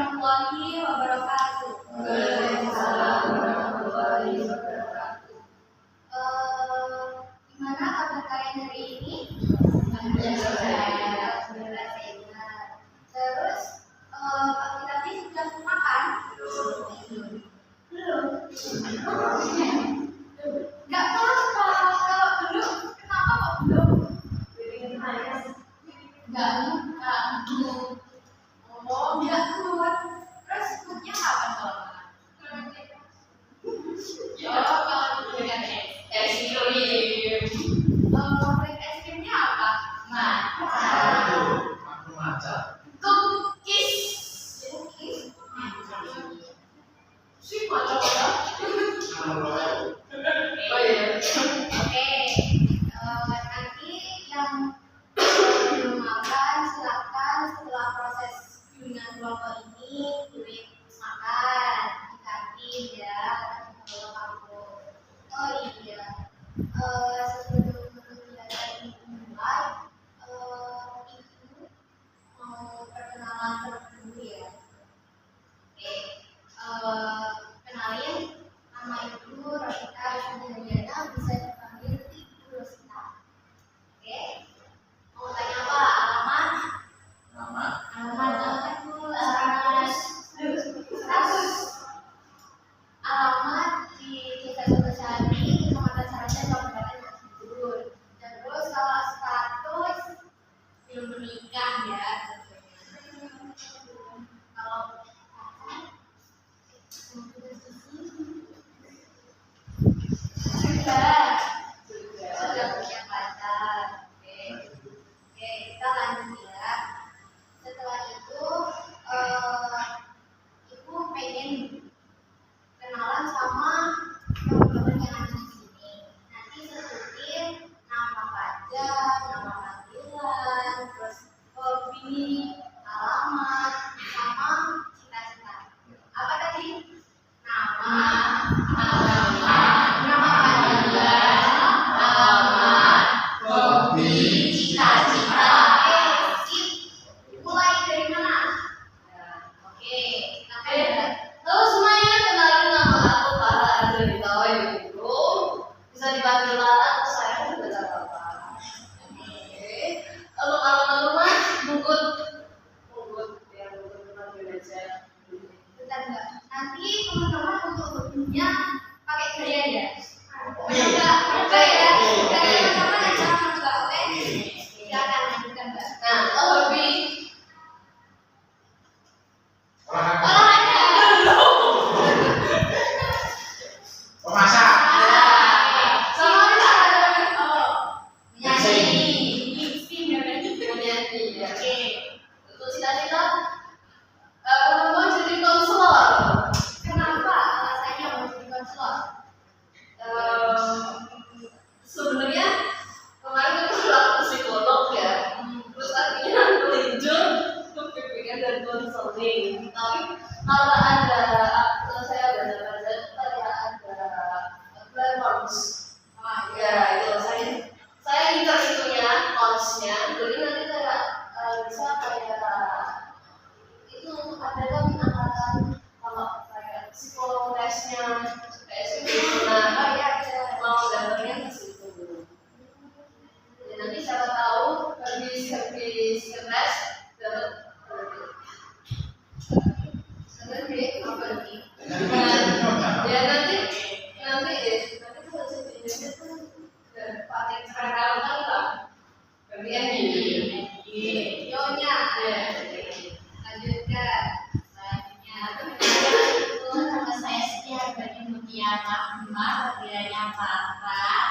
warahmatullahi wabarakatuh. Waalaikumsalam warahmatullahi wabarakatuh. Gimana kabar kalian hari ini? Alhamdulillah. Terus pagi tadi sudah makan? Belum. Nggak apa-apa kalau belum. Kenapa kok belum? Nggak belum. Oh, nggak kuat. Terus foodnya kapan kalau makan? Ya, kalau dengan es krim. Favorit es krimnya apa? Cookies. Si macam-macam. Oh iya. Oke. Nanti yang belum makan silakan setelah proses bimbingan kelompok ini duit makan di kantin ya kalau kampus. Oh iya. Sebelum kegiatan ini dimulai, ibu mau perkenalan terlebih dulu ya. Oke. Kenalin, nama ibu Rosita Sudiana, bisa dipanggil Ibu Rosita. Oke. Mau tanya apa? Alamat Bu. Alamat di Desa Sukasari, Kecamatan Sarajan, Kabupaten Cianjur. Terus kalau status belum menikah ya. Kalau sudah punya pacar. Oke, kita lanjut ya. Setelah itu, ibu pengen kenalan sama teman-teman yang ada di sini. Nanti sebutin nama pelajar, nama panggilan, terus hobi, alamat, sama cita-cita. Apa tadi? Nama, alamat, nama panggilan, alamat, Hobi, cita-cita. Oke, sip. Mulai dari mana? Oke, Halo semuanya, kenalin nama aku Farah Andrita Ibu. Bisa dipanggil Lara atau saya juga tak apa-apa. Oke. Untuk alamat rumah Bungkut ya, Bungkut dipanggil aja. bentar Mbak. Nanti teman-teman untuk hobinya pakai gaya ya. Oke. Oke ya. Teman-teman yang sama juga oke. Silakan lanjutkan Mbak. Nah, hobi Olahraga. sama Menyanyi. menyanyi ya. Oke. Untuk cita-cita mau jadi konselor. Kenapa alasannya mau jadi konselor? Sebenarnya kemarin itu aku psikolog ya, terus akhirnya melinjur ke bimbingan dan konseling. Tapi kalau saya baca-baca ternyata ada platforms. Ya itu saya incer itunya, konsnya. Jadi nanti saya bisa kayak itu ada kan angkatan kalau kayak psikolog tesnya kayak seminar mau daftarnya ke situ. Jadi nanti siapa tahu habis tes dapat Apa lagi? ya nanti kalau jadi tuh pakai seragam kan lah bagian ini Yonya. ya. Lanjutkan. Selanjutnya. Nama saya Setia Bani Mutiara Umar, panggilannya Farah.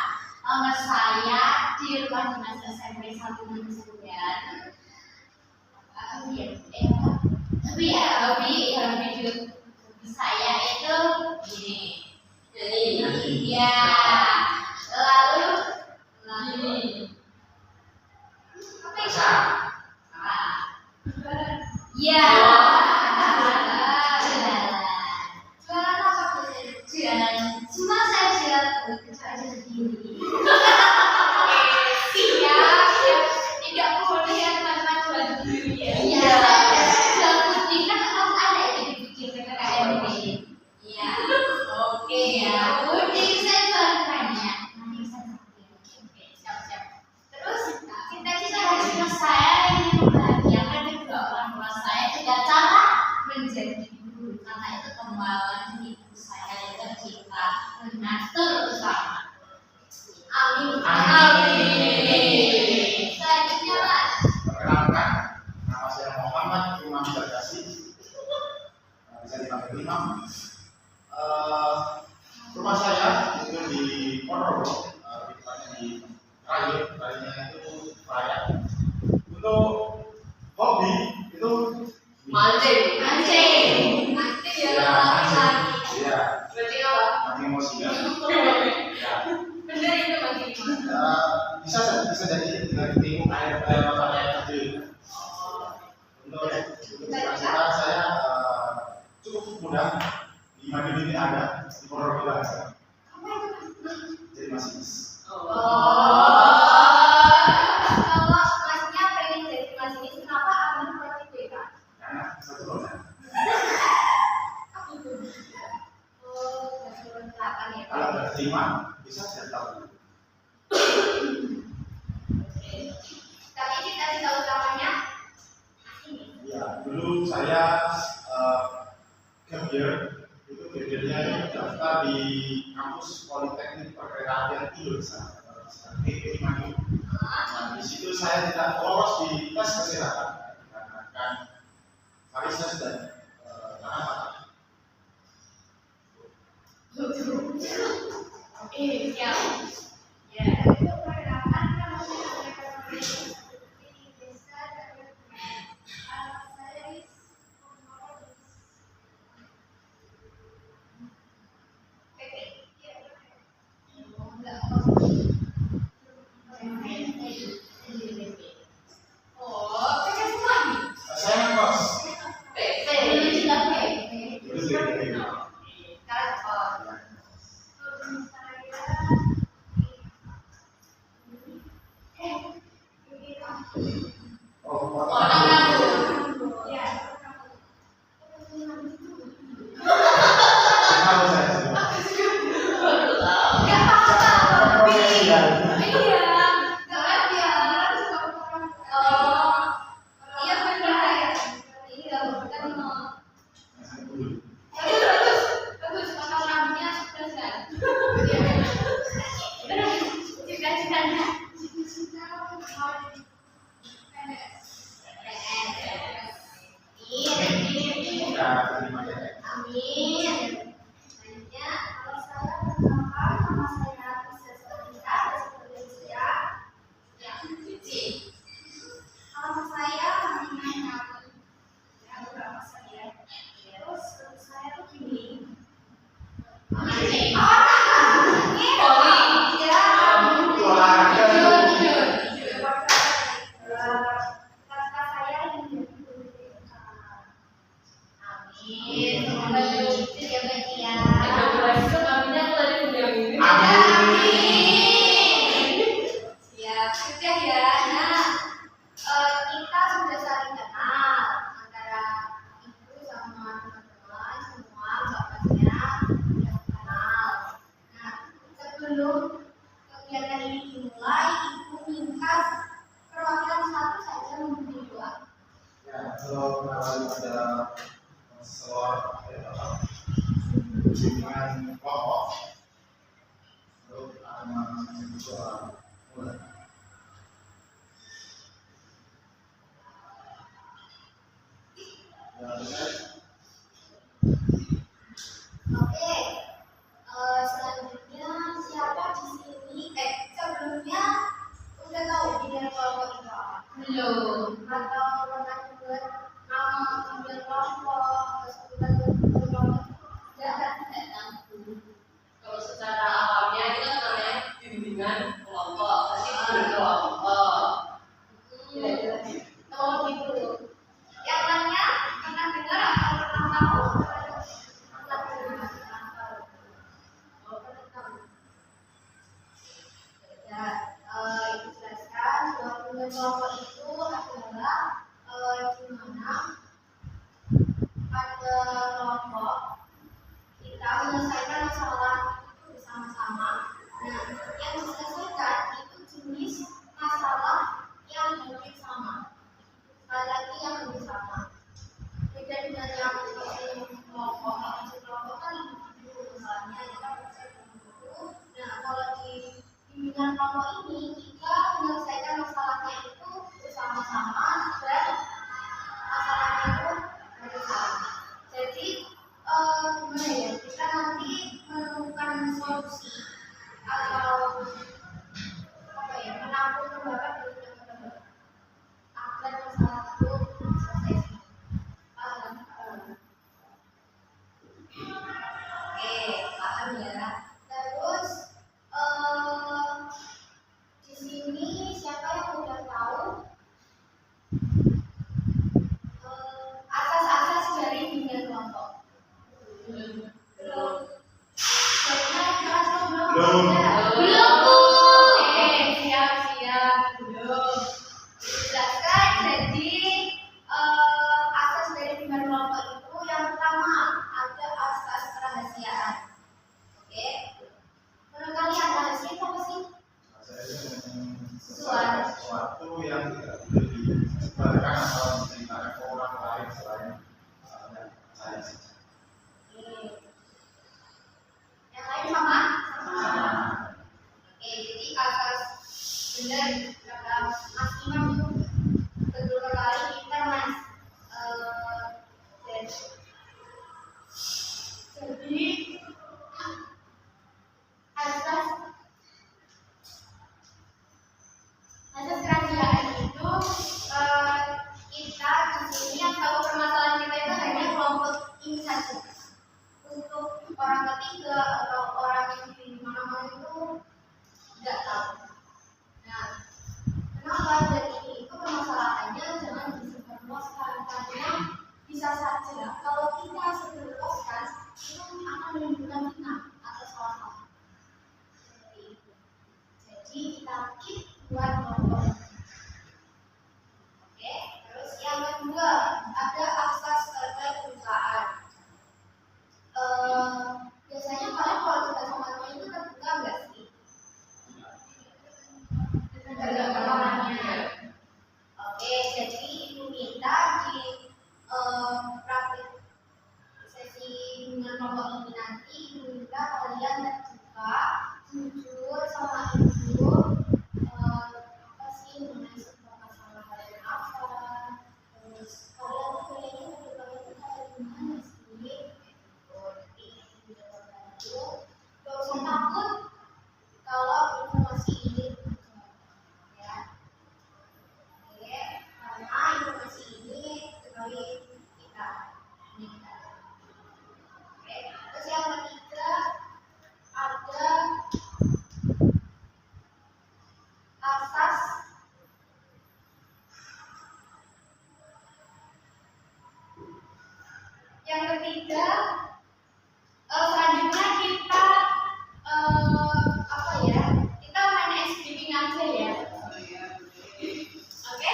Nomor saya di rumah dinas SMP 1 Mansuran. Hobi saya itu gini. Jadi Ya, lalu Apa itu? ya, Jualan apa biasanya? jualan. Cuma saya jual kecuali sendiri. Siap. Tidak boleh ya teman-teman jual diri ya. Iya, jual putih kan harus ada Muhammad Imam Jargasi, bisa dipanggil Imam. Rumah saya itu di Ponorogo, tepatnya di Rayanya itu Raya. Untuk hobi itu Mancing. Mancing ya laki-laki. Iya, Berarti apa? mancing emosi ya. Ya. Bener itu mancing. Bisa jadi dengan timung air kecil. Untuk cita-cita saya cukup mudah. Di Madiun ini ada, di Ponorogo ada. Jadi masinis. Kalau masnya pengen jadi masinis, kenapa ambil proyek BK? Karena satu roda. Apa itu? Oh, nggak turun delapan ya. Kalau nggak terima, bisa saya tahu. Tapi cita-cita utamanya masinis. Ya, dulu saya kerja itu kerjanya daftar di kampus Politeknik Perkereta Indonesia, PPI Madiun. Nah, di situ saya tidak lolos di tes kesehatan karena varises dan tanah. Siap. Ya, itu pergerakan kan maksudnya seperti desa dan anak saya di Oh, pakai semua nih. Saya kos. PP. Dulu juga PP. Itu dari Sekarang kos. oh, Orang rambut. Ya. tahu saya semua. Baru tahu. Enggak apa-apa. Profesi ya. Iya, jangan dia. Oh, iya benar ya. Iya, bukan mau. Bagus, bagus. Potong rambutnya terus kan. Iya. Benar. Cita-citanya. Cita-cita mau jadi PNS. Iya. Ya, terima kasih. Amin. Selanjutnya, kalau saya perkenalkan nama saya Lisa Solita, sebagai usia yang Cici. nama saya Marina. Ya, berapa saya? Terus saya tuh gini. Mancing. Ini ya. Olahraga. Kata saya yang Amin. Semoga begitu ya, Mbak Tia. Berarti kambingnya aku tadi punya ini. Siap, sudah ya. Nah, kita sudah saling kenal antara ibu sama teman-teman semua, bapaknya sudah kenal. Nah, sebelum kegiatan ini dimulai, ibu minta perwakilan satu saja memberi doa. Ya, kalau ada soal dengan kelompok, lalu akan soal mulai. Oke, selanjutnya siapa di sini? Sebelumnya udah tahu bidang kelompok itu apa? Belum. Atau pernah dengar nama bidang kelompok atau sebutan kelompok? Tidak tahu. Kalau secara awalnya itu kan namanya bimbingan kelompok. Pasti berkelompok. Oh gitu. Yang lainnya pernah dengar atau pernah tahu? orang lain selain saya saja. Yang lain sama? Sama. Oke, jadi asas benar kata Mas Imam itu betul sekali pintar Mas. Jadi asas kerahasiaan itu kita di sini yang tahu permasalahan kita itu hanya kelompok ini saja. Untuk orang ketiga atau orang yang di mana-mana itu tidak tahu. Nah, kenapa jadi itu permasalahannya jangan disebarluaskan karena bisa saja kalau kita sebarluaskan itu akan menimbulkan fitnah atau salah paham. Seperti itu. Jadi kita keep buat kelompok. Oke, terus yang kedua ada asas keterbukaan. Biasanya kalian kalau kita sama teman itu terbuka nggak sih? Tergantung orangnya. Oke, jadi ibu minta di praktik sesi dengan kelompok ini nanti ibu minta kalian terbuka, jujur sama ibu. Apa sih mengenai sebuah masalah kalian apa? Terus kalian kayaknya kedepannya itu kayak gimana sih? Gak usah takut kalau informasi ini ya. Oke, karena informasi ini sekali kita. Oke, terus yang ketiga ada asas yang ketiga. Selanjutnya kita apa ya? Kita main ice creaming aja ya. Oke?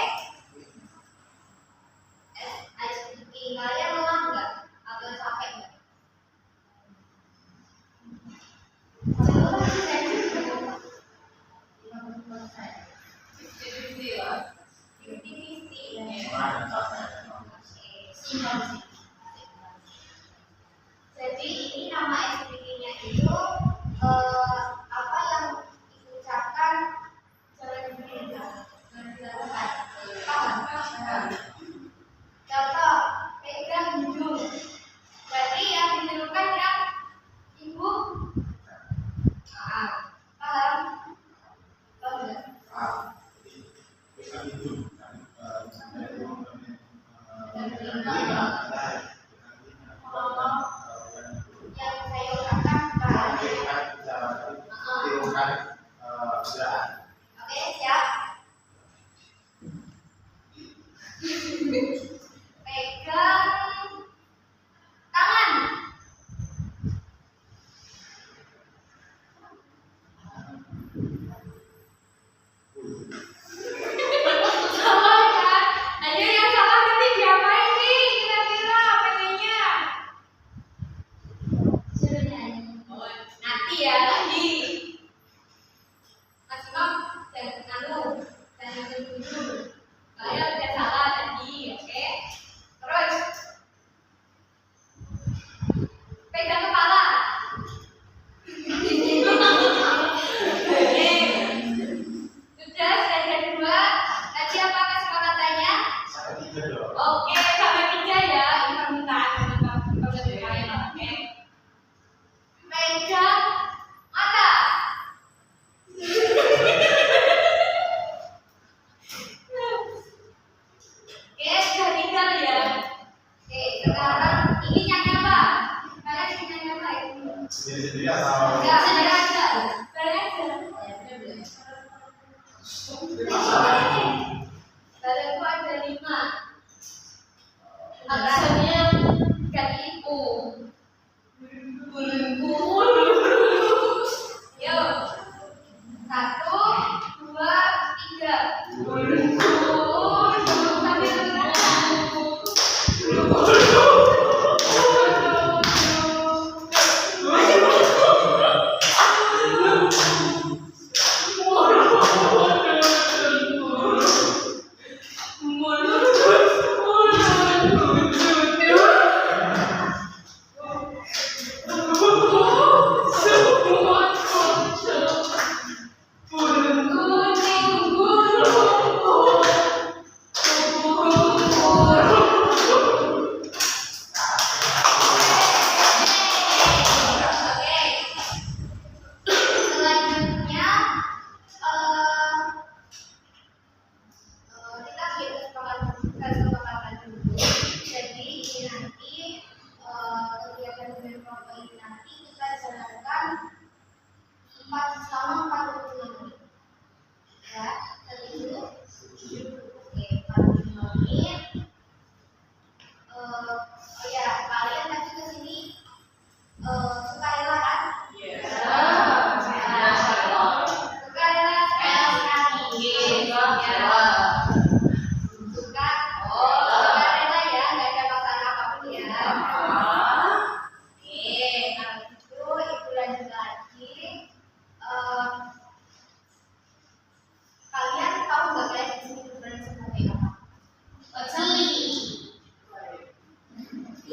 Ice creaming kalian lelah nggak? Atau capek nggak? Kalau lelah sih saya juga 50%. 50-50 lah. 50-50 ya. Simpel sih. Jadi ini nama SPP-nya itu apa yang diucapkan secara berbeda dan dilakukan. Paham? Contoh, pegang hidung. Berarti yang ditirukan yang ibu. Paham? Paham nggak? Pegang hidung kan. Yang saya ucapkan Oke, siap. Pegang tangan. Sama kan? Ayo yang salah nanti diapain nih? Kira-kira pengennya? Suruh nyanyi. Nanti ya, nanti. Mas Imam jangan dulu. Kalian udah salah tadi, oke? Terus pegang kepala. Sudah, saya dua. Tadi apa kesepakatannya? Oke, sampai 3 ya. Ini permintaan dari kalian, oke? Pegang mata. Oke, sudah 3 ya. Oke, sekarang ini nyanyi apa? Kalian ini nyanyi apa itu? Sendiri atau Enggak, sendiri aja. Bareng aja. Badanku ada 5. Aksennya ganti ibu. Yo. 1, 2, 3. Sambil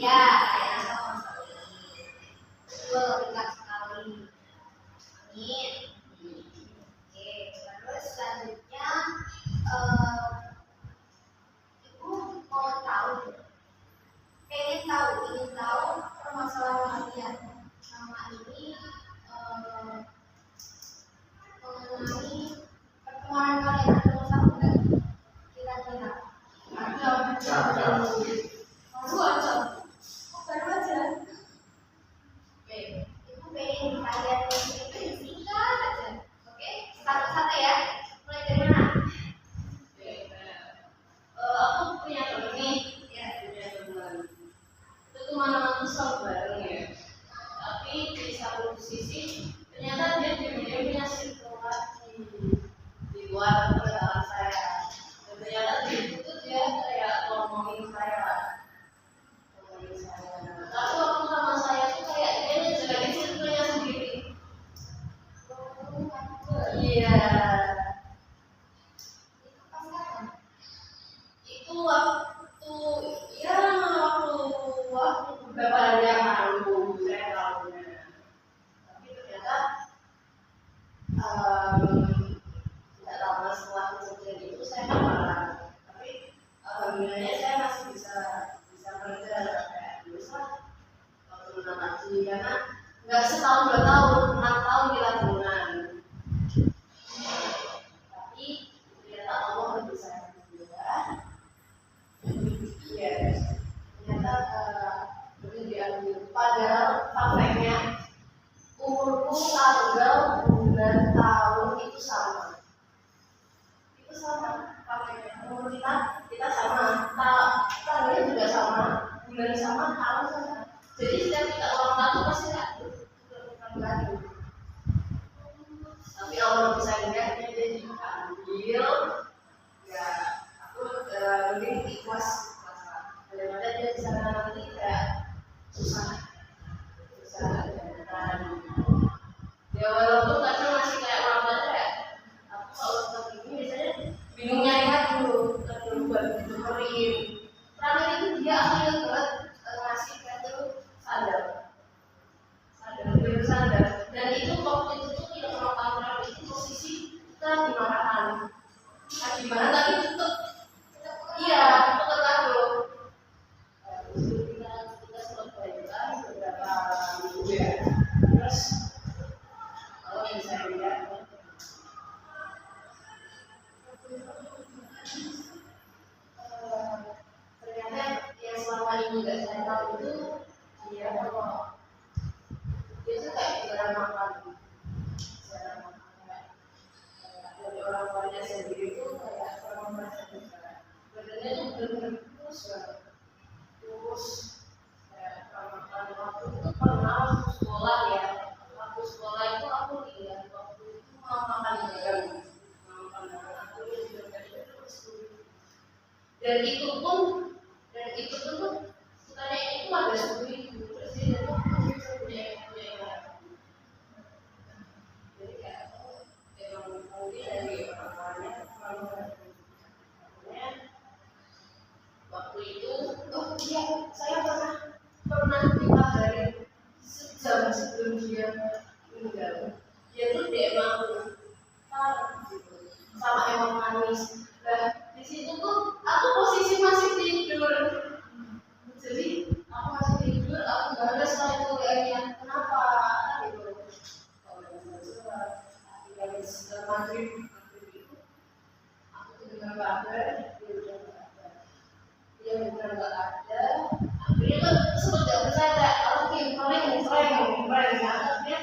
Ya, ya, sama sekali. Betul, benar sekali. Amin. Oke, terus selanjutnya ibu mau tahu, ingin tahu permasalahan kalian sama ini mengenai pertemanan kalian ada masalah nggak? Kira-kira Ada. baru aja, baru aja. Oke. Ibu pengen kalian cerita singkat aja, oke? Satu-satu ya. Mulai dari mana? Aku punya temen nih, Ya. punya teman. Itu kemana-mana tuh selalu bareng ya. Tapi di satu sisi ternyata dia punya circle lagi di luar pergaulan saya. Dan ternyata di situ dia kayak ngomongin saya. Tapi waktu sama saya tuh kayak dia ngejalanin circle-nya sendiri. Iya. Itu waktu waktu beberapa hari yang lalu saya tahunya. Tapi ternyata tidak lama setelah kejadian itu saya marah. Tapi alhamdulillahnya saya masih bisa kerja kayak biasa waktu menang lagi karena nggak setahun 2 tahun, 6 tahun kita temenan. Tapi ternyata Allah lebih sayang juga. Iya, ternyata lebih diambil. Padahal faktanya umurku, tanggal, bulan, tahun itu sama. Itu sama faktanya. Umur kita sama, tanggalnya juga sama, bulan sama, tahun sama. Jadi setiap kita ulang tahun pasti bukan baru. Tapi Allah bisa lihatnya dia diambil. Ya, aku mending ikhlas daripada dia di sana nanti kayak susah dan ya walaupun kadang masih kayak orang tua ya aku kalau seperti ini biasanya bingung nyari dulu buat dengerin karena itu dia ambil buat ngasih kartu sadar dan itu waktu itu tuh yang orang itu posisi kita dimarahan gimana tapi tetap iya tetap dulu kita sempat belajar beberapa minggu ya terus kalau bisa dilihat ternyata yang selama ini nggak saya tahu itu dia kalau dia tuh kayak jarang makan dari orang tuanya sendiri itu kayak orang merasa badannya tuh bener-bener terus kayak waktu itu pernah waktu sekolah ya waktu sekolah itu aku lihat waktu itu mau makan bareng aku lihat terus dan itu pun sukanya itu ada seperti itu terus dia tuh punya jadi kayak emang mungkin dari orang tuanya waktu itu iya saya pernah dikabarin sejam sebelum dia meninggal dia tuh DM aku gitu sama emang manis nah di situ tuh aku posisi masih tidur jadi aku masih tidur aku nggak ada setelah itu kayaknya kenapa gitu kalau maghrib itu aku tuh dengar kabar dia benar nggak ada akhirnya kan sempat nggak percaya kayak oke prank ya akhirnya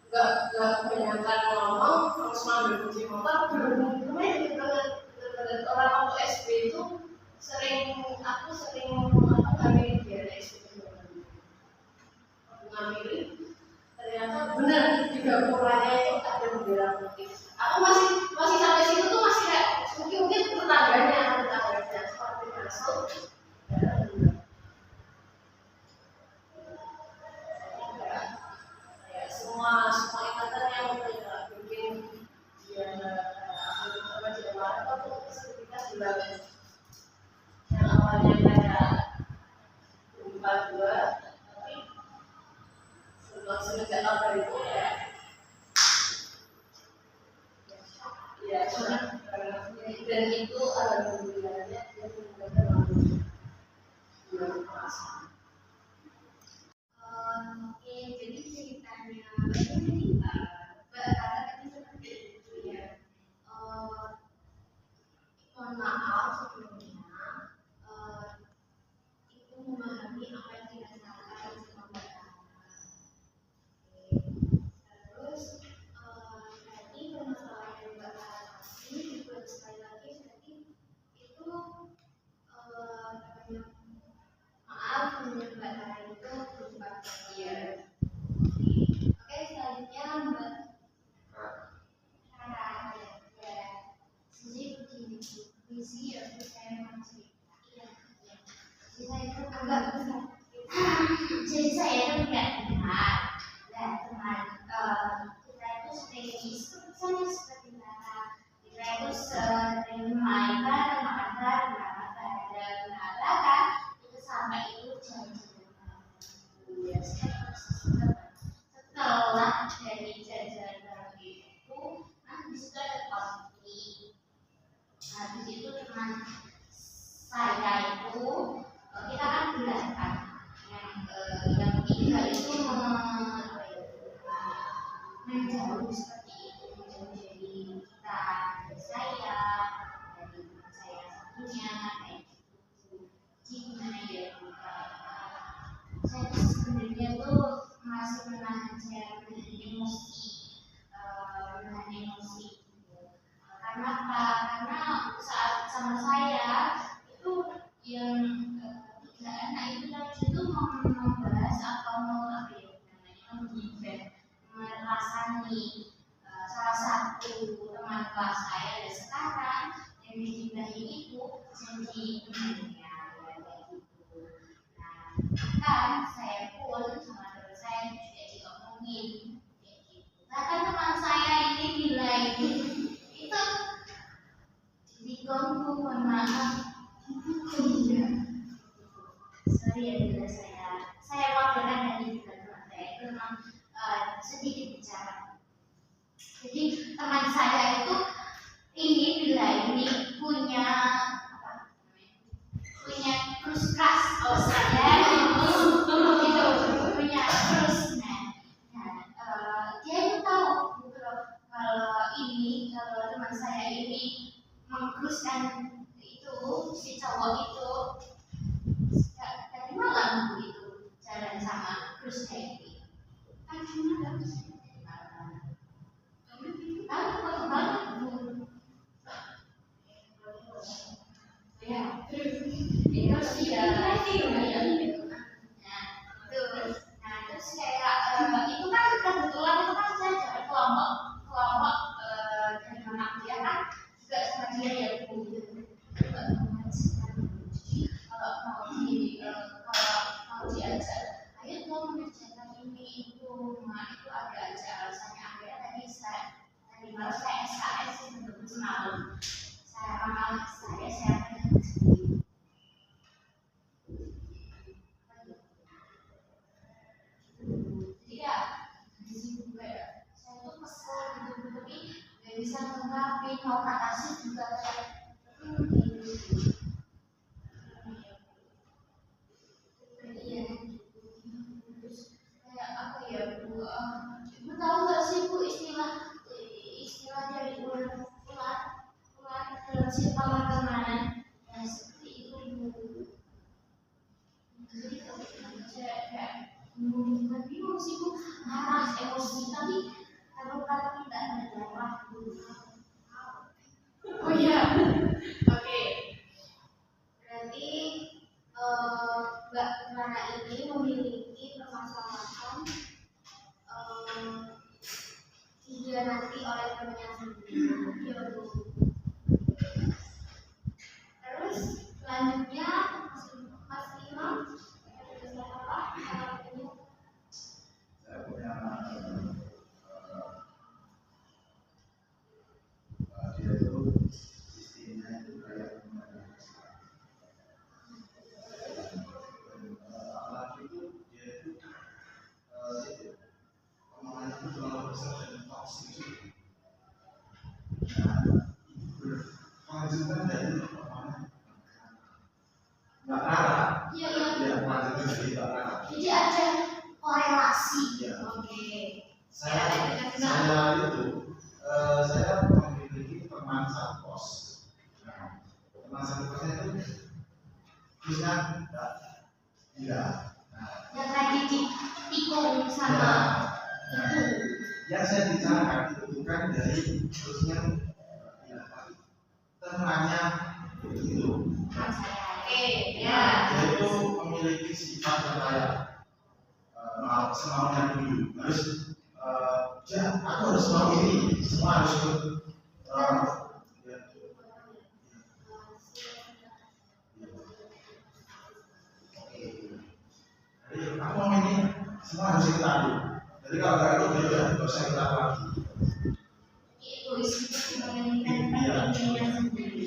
nggak kebanyakan ngomong terus ngambil kunci motor berhubungnya dengan orang waktu SD itu aku sering ngambilin dia dari SD ngambilin ternyata benar di gapuranya itu ada bendera putih aku masih sampai situ tuh masih kayak mungkin tetangganya seperti masuk semua ingatan yang bikin dia permasalahan. Oke, jadi ceritanya ini kata tadi seperti itu ya. Mohon maaf sebelumnya, itu memahami apa yang dirasakan sama Mbak Tara. Terus tadi permasalahan yang Mbak Tara kasih juga sekali lagi tadi itu namanya maaf menurut Mbak Tara itu berupa kecil. Oke, selanjutnya Mbak Tara ya. Jadi begini, visi yang saya mau cerita. Iya. Jadi saya itu agak besar. Jadi saya itu tidak benar. Dan teman kita itu sering sama seperti Tara. Kita itu sering main bareng, makan bareng, kan itu sampai itu jalan-jalan. Ya, setelah dari jalan-jalan bareng itu, di situ ada konflik. Nah, di situ teman saya itu kita kan belajar yang tiga itu menjauh seperti itu, menjauh dari kita, dari saya, dari teman saya satunya, kayak gitu. Jadi gimana ya, saya sebenarnya tuh masih menahan emosi gitu. Karena apa? Karena saat sama saya itu yang tiga anak itu tadi itu membahas atau merasani salah satu teman kelas saya dan sekarang yang dicintai itu jadi temannya kayak gitu. Nah, kan saya pun sama teman saya juga diomongin kayak gitu. Bahkan teman saya ini bilang itu diganggu, mohon maaf. Iya. Sorry ya bila saya wakilkan dari teman saya itu memang sedikit bicara. Jadi teman saya itu ini bila ini punya apa namanya? Punya krus keras. Oh saya itu punya krus. Dia itu tahu kalau teman saya ini mengkruskan itu si cowok itu dari malam itu jalan sama krusnya itu kan cuma dari malam tahu banget bu ya terus dia terus kayak itu kan kebetulan itu kan saya dapat kelompok dari anak dia kan juga sama dia ya bu. Kalau mau diajak, ayo dong mengerjakan ini itu, nah itu ada aja alasannya. Akhirnya tadi malam saya SKS untuk semalam. Saya amal saya sendiri. Jadi ya di sini juga ya, saya tuh kesel gitu, tapi nggak bisa mengungkapin, mau kata sih juga kayak kayak apa ya bu? Ibu tahu nggak sih bu istilah dari ular dalam sifat pertemanan yang seperti itu bu. Jadi kalau saya kayak bingung sih bu, marah emosi tapi kalau kata tidak ada darah bu. Oh iya, oke. Berarti Mbak Rana ini memiliki permasalahan dihianati oleh temannya sendiri. Terus selanjutnya Mas Imam ada apa? Saya punya dia itu sistemnya itu kayak apalagi itu dia itu omongan itu terlalu besar dan toksik. Nah, lanjutkan jadi tidak pernah. Jadi ada korelasi. Ya. Oke. Saya itu saya memiliki teman satu kos. Nah, teman satu kosnya itu bisa tidak. Yang tadi ditikung sama Nah, yang saya bicarakan itu bukan dari terusnya temannya itu. Oke, Ya. Dia itu memiliki sifat yang kayak semaunya dulu. Harus ya aku harus mau ini, semua harus ikut. Ya. Oke. Jadi aku mau ini, semua harus ikut aku. Jadi kalau nggak ikut dia udah nggak usah ikut aku lagi. egois itu menginginkan kepentingannya sendiri.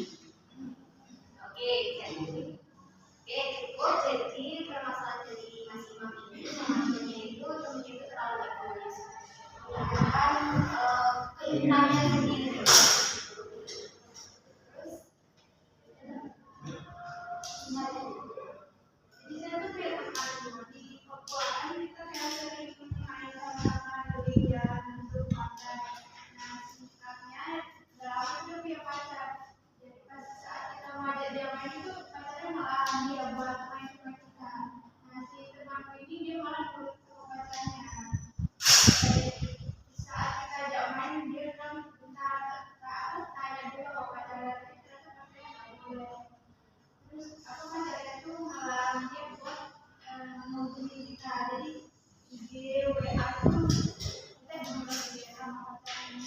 Oke, cukup. Jadi permasalahan dari Mas Imam ini sama temennya itu temennya itu terlalu egois. Menggunakan keinginannya sendiri. Terus, Jadi saya tuh kayak terkagum di Papua kan kita kayak sering main sama gereja untuk makan. Nah sikapnya berapa tuh dia pacar. Jadi pas saat kita ngajak dia main itu pacarnya malah dia buat main sama kita. Nah si temanku ini dia malah nurut sama pacarnya. Jadi saat kita ajak main dia kan bentar tanya dulu kalau pacarnya kita pacarnya nggak boleh. Terus aku pacarnya tuh malah dia buat menghubungi kita. Jadi IG WA tuh kita juga dia sama pacarnya.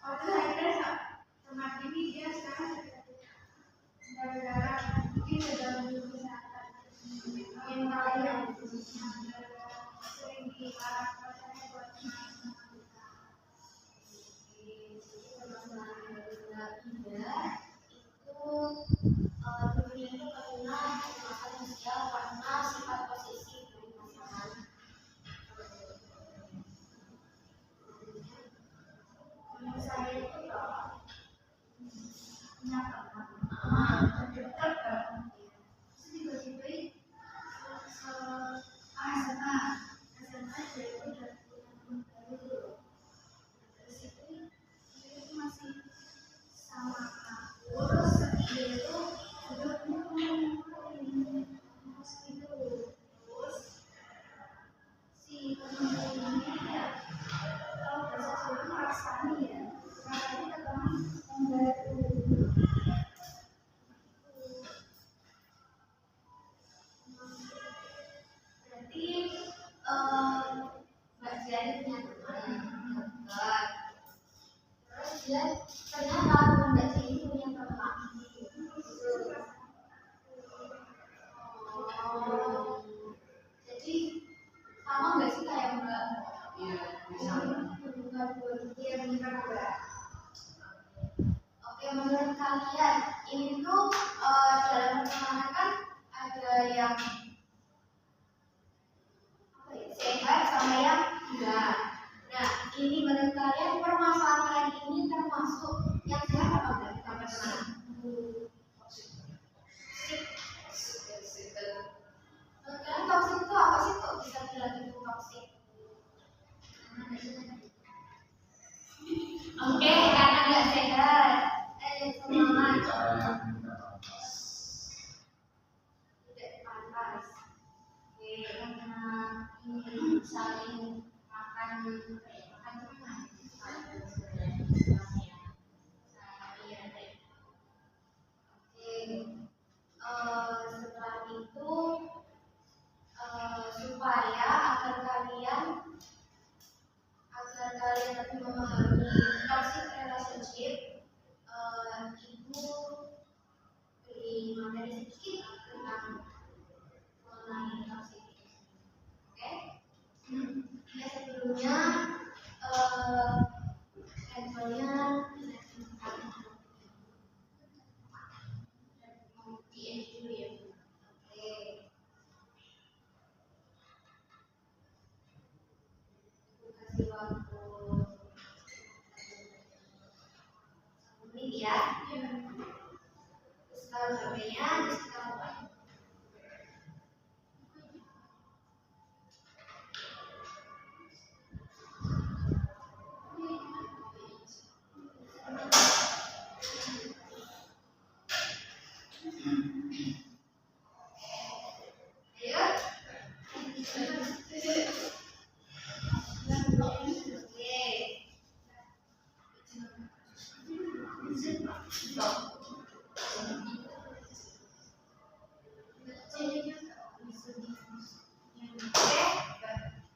Terus akhirnya teman ini dia sekarang gara-gara mungkin terganggu kesehatan mentalnya sering dilarang pacarnya buat main sama kita. permasalahan dari Mbak Ida itu temennya itu karena kecemasan sosial karena sifat posesif dari pasangan. Teman saya itu nyata terdekat kan. Terus tiba-tiba SMA dia itu udah punya teman baru. Terus itu dia itu masih sama aku. Terus dia itu udah punya teman yang lain. Terus itu terus si teman ini ya kalau bahasa Jawa merasani ya rasanya ketemu yang baru. Berarti Mbak Jiani punya teman dekat. Terus dia ternyata Mbak Jiani punya teman lagi. Oh, jadi sama nggak sih kayak Mbak? Iya, bisa. Dia bukan Mbak. Oke, menurut kalian ini tuh dalam pertemanan kan ada yang apa ya, sehat sama yang enggak. Nah, ini menurut kalian permasalahan ini termasuk yang sehat apa enggak di pertemanan? Menurut kalian toksik itu apa sih, kok bisa bilang itu toksik? Oke, karena nggak sehat. Semangat. Cara yang tidak pantas. Tidak pantas. Terus kalau HP-nya terus kita buka. Ayo.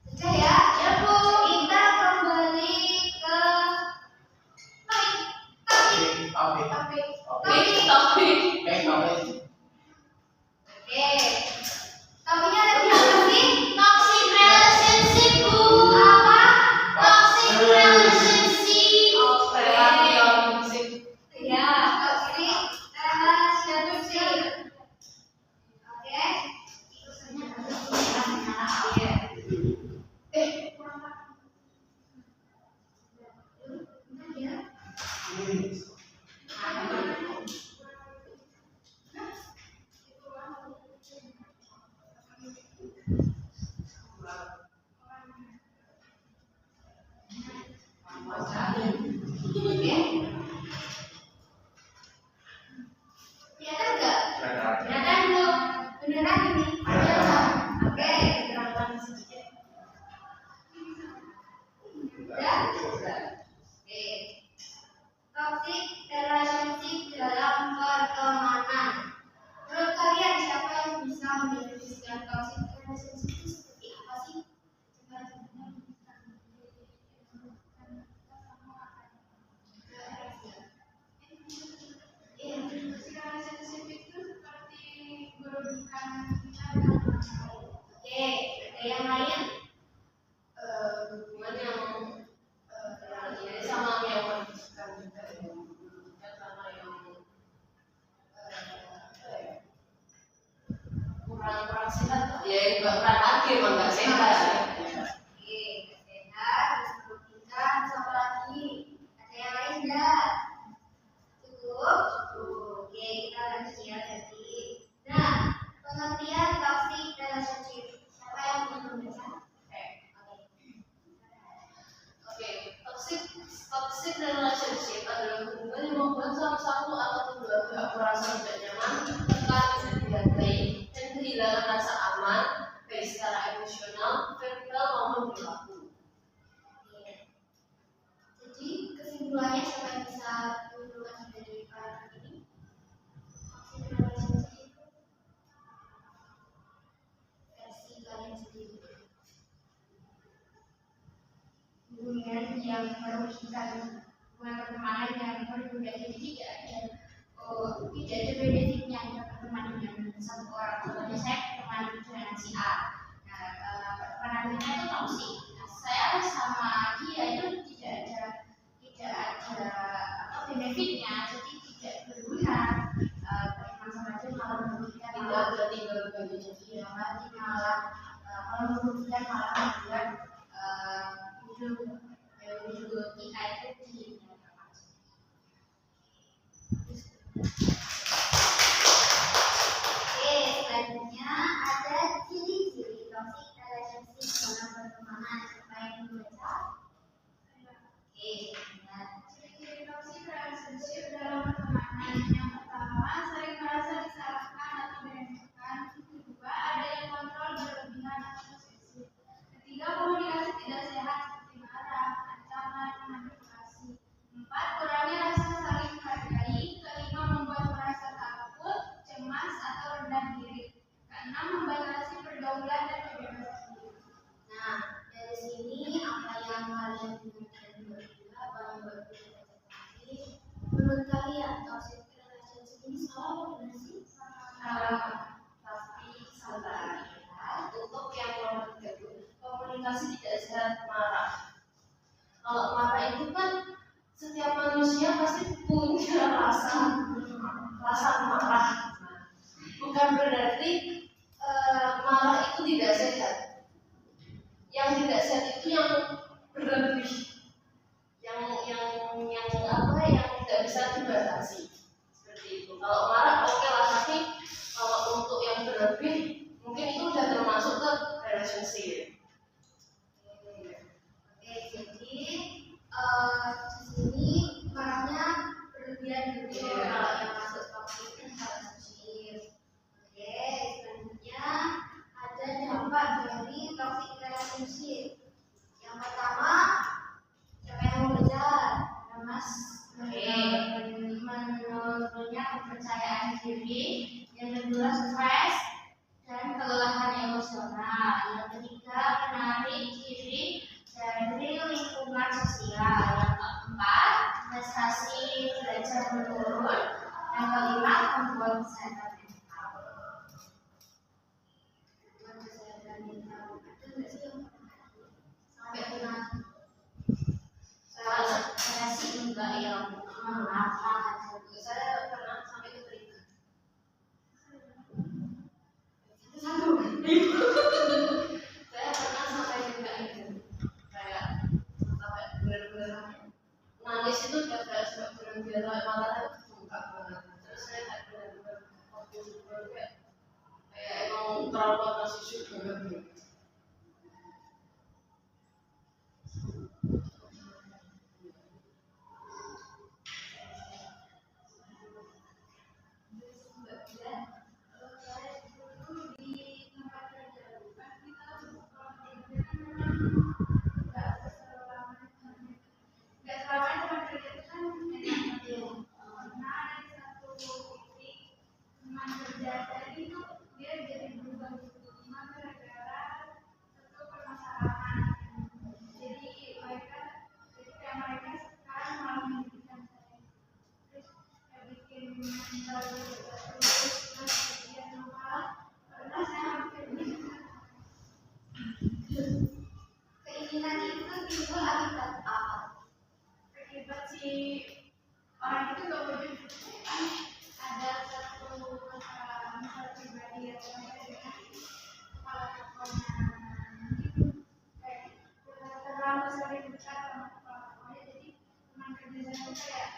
Sudah ya? Ya, Bu. Kita kembali ke topik. Topik. Topik. Oke. Topiknya tadi apa sih? Toxic relationship, Bu. Apa? Toxic relationship. Relasi yang musik. Ya, toxic relationship. Oke. Iya. Kelihatan nggak? Kelihatan belum? Beneran ini? Oke, terangkan sedikit. Ya? Oke. Toxic relationship dalam pertemanan. Menurut kalian siapa yang bisa mendefinisikan toxic relationship itu seperti apa sih? Oke, ada yang lain? Hubungan yang ya, sama yang menyebutkan juga ya, sama yang kurang sehat ya, nggak kurang lagi emang nggak sehat. Oke, sehat, disebutkan sama lagi. Ada yang lain enggak? Cukup? Oke, kita lanjut ya tadi. Nah, pengertian toxic relationship. Siapa yang mau membaca? Oke, toxic relationship adalah hubungan yang membuat salah satu atau kedua pihak merasa tidak nyaman, tekan, dihargai, dan kehilangan rasa aman, baik secara emosional, verbal maupun perilaku. Oke. Jadi kesimpulannya siapa yang bisa menyimpulkan dari paragraf ini? Toxic relationship itu versi kalian sendiri. Hubungan yang merugikan, hubungan pertemanan yang berbeda, jadi tidak ada benefitnya kita berteman dengan satu orang. Contohnya saya berteman dengan si A. Nah, pertemanan kita itu toksik. Nah, saya sama dia itu tidak ada apa benefitnya, jadi tidak berguna. Berteman sama dia malah merugikan, Tidak berarti berbagi ya, nanti malah kalau merugikan malah membuat hidup kita itu jadi Oke, selanjutnya ada ciri-ciri toxic relationship dalam pertemanan. Siapa yang membaca? Oke, nah, ciri-ciri toxic relationship dalam pertemanan. Yang pertama, sering merasa disalahkan atau diremehkan. Kedua, ada yang kontrol berlebihan atau posesif. Ketiga, komunikasi tidak sehat seperti marah, ancaman, manipulasi. Empat, kurangnya rasa saling menghargai. Kelima, membuat merasa takut, cemas, atau rendah diri. Keenam, membatasi pergaulan dan kebebasan diri. nah, dari sini apa yang kalian dengarkan berdua, apa yang berdua tadi? Menurut kalian toxic relationship ini salah atau benar sih? Tapi salah. Untuk yang nomor 3, komunikasi tidak sehat, marah. Kalau marah itu kan setiap manusia pasti punya rasa marah. Bukan berarti marah itu tidak sehat. Yang tidak sehat itu yang berlebih, yang apa, yang tidak bisa dibatasi. Kalau marah oke lah, tapi kalau untuk yang berlebih mungkin itu udah termasuk ke relationship. Oke, jadi di sini marahnya berlebihan gitu Iya. kalau yang masuk toxic relationship. Oke, selanjutnya ada dampak dari toxic relationship. Yang pertama, siapa yang mau belajar? Mas menurunnya kepercayaan diri. Yang kedua, stres dan kelelahan emosional. Yang ketiga, menarik diri dari lingkungan sosial. Yang keempat, prestasi belajar menurun. Yang kelima, membuat kesehatan mental. Membuat kesehatan mental ada nggak sih yang sampai kena? Saya sih enggak yang mengarah. Saya pernah sampai ke telinga. Itu satu. Saya pernah sampai juga itu kayak sampai benar-benar nangis itu udah kayak sampai benar-benar mata saya terbuka banget. Terus saya kayak benar-benar waktu itu kayak emang trauma kasih banget gitu. Keinginan itu timbul akibat apa? Akibat si orang itu gak wujud. Ada satu masalah pribadi yang dengan kepala tokohnya kayak terlalu sering dekat sama kepala tokohnya, jadi teman kerjanya itu kayak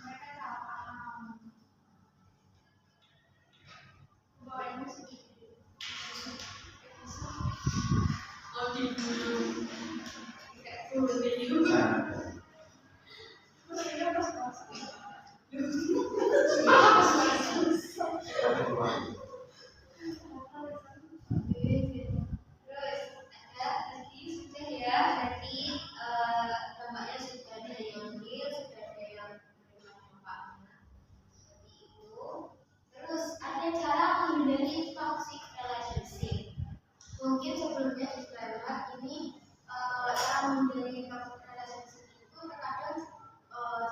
mereka salah paham. Bawa emosi gitu. Mungkin sebelumnya disclaimer ini kalau cara menghindari toxic relationship itu terkadang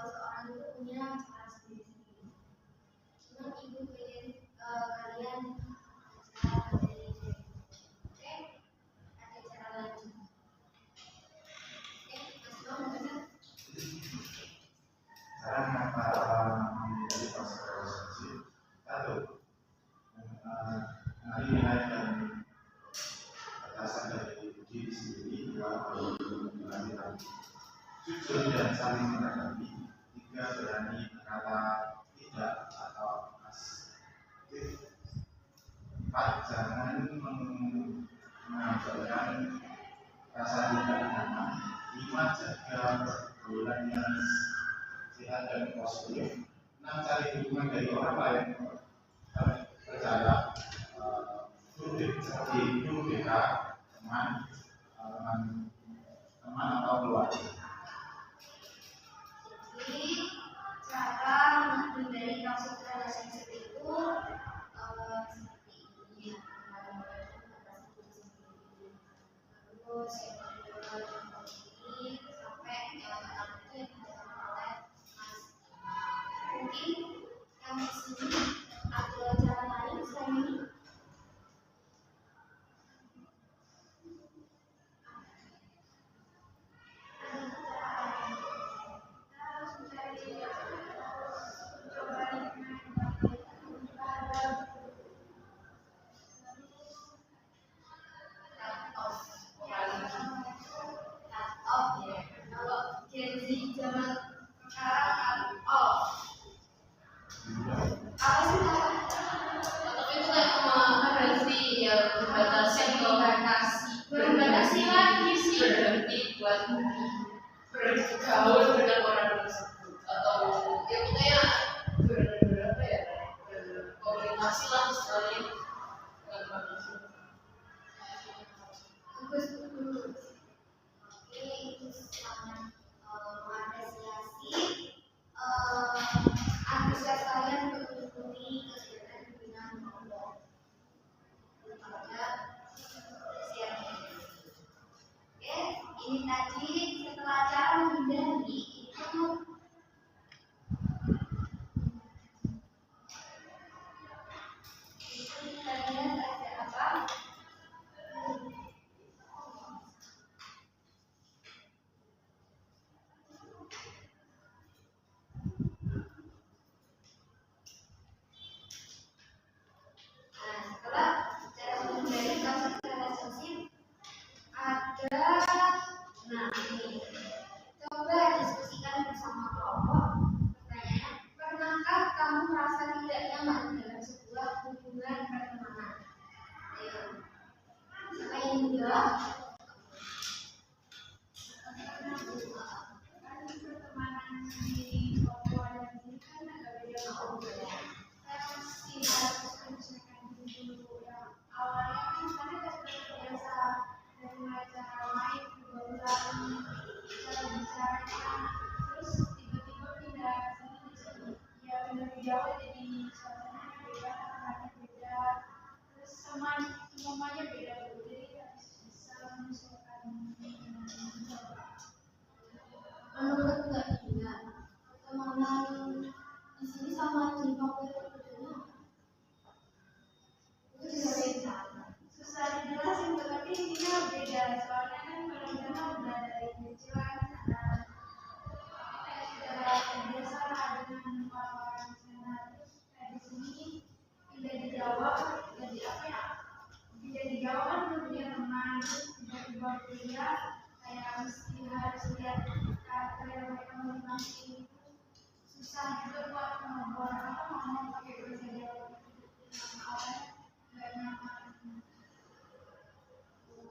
seseorang itu punya cara sendiri-sendiri. Cuma ibu pengen kalian cara menghindari. Oke, ada cara lain. Oke, Mas Bang, bagaimana? Cara mengapa menjadi toxic relationship? Satu, nilai dan batasan dari diri sendiri. Dua, berhati-hati, jujur dan saling menghadapi. Tiga, berani berkata tidak atau asik. Empat, jangan mengabaikan rasa tidak nyaman. Lima, jaga pergaulan yang sehat dan positif. Enam, cari dukungan dari orang lain percaya, seperti guru BK, teman atau keluarga. Jadi cara menghindari toxic relationship itu seperti ini. Terus ini sampai yang itu yang disampaikan oleh Mas. Mungkin yang di sini ada cara lain selain ini. Zaman sekarang off. Apa sih kamu merasa tidak nyaman dalam sebuah hubungan pertemanan? Ayo, siapa yang menjawab? Pertemanan di Papua dan di sini kan agak beda banget. Saya masih harus menyesuaikan dulu ya. Awalnya kan saya sudah terbiasa dari mulai cara main, obrolan, cara bicaranya, terus tiba-tiba pindah ke sini di sini. Ya pindah ke Jawa jadi suasananya beda, makanannya beda, terus semuanya beda. Jadi harus bisa menyesuaikan dengan Menurut Mbak Dina, pertemanan di sini sama di Papua itu bedanya apa? Itu juga beda. susah dijelasin, tetapi intinya beda. Soalnya kan kalau di sana udah dari kecil kan sudah terbiasa lah dengan orang-orang di sana. Terus kayak di sini pindah di Jawa, jadi apa ya? Pindah di Jawa kan belum punya teman, terus tiba-tiba kuliah kayak mesti harus lihat karakter mereka masing-masing. Susah juga buat ngobrol apa ngomong pakai bahasa Jawa. Awalnya nggak nyaman.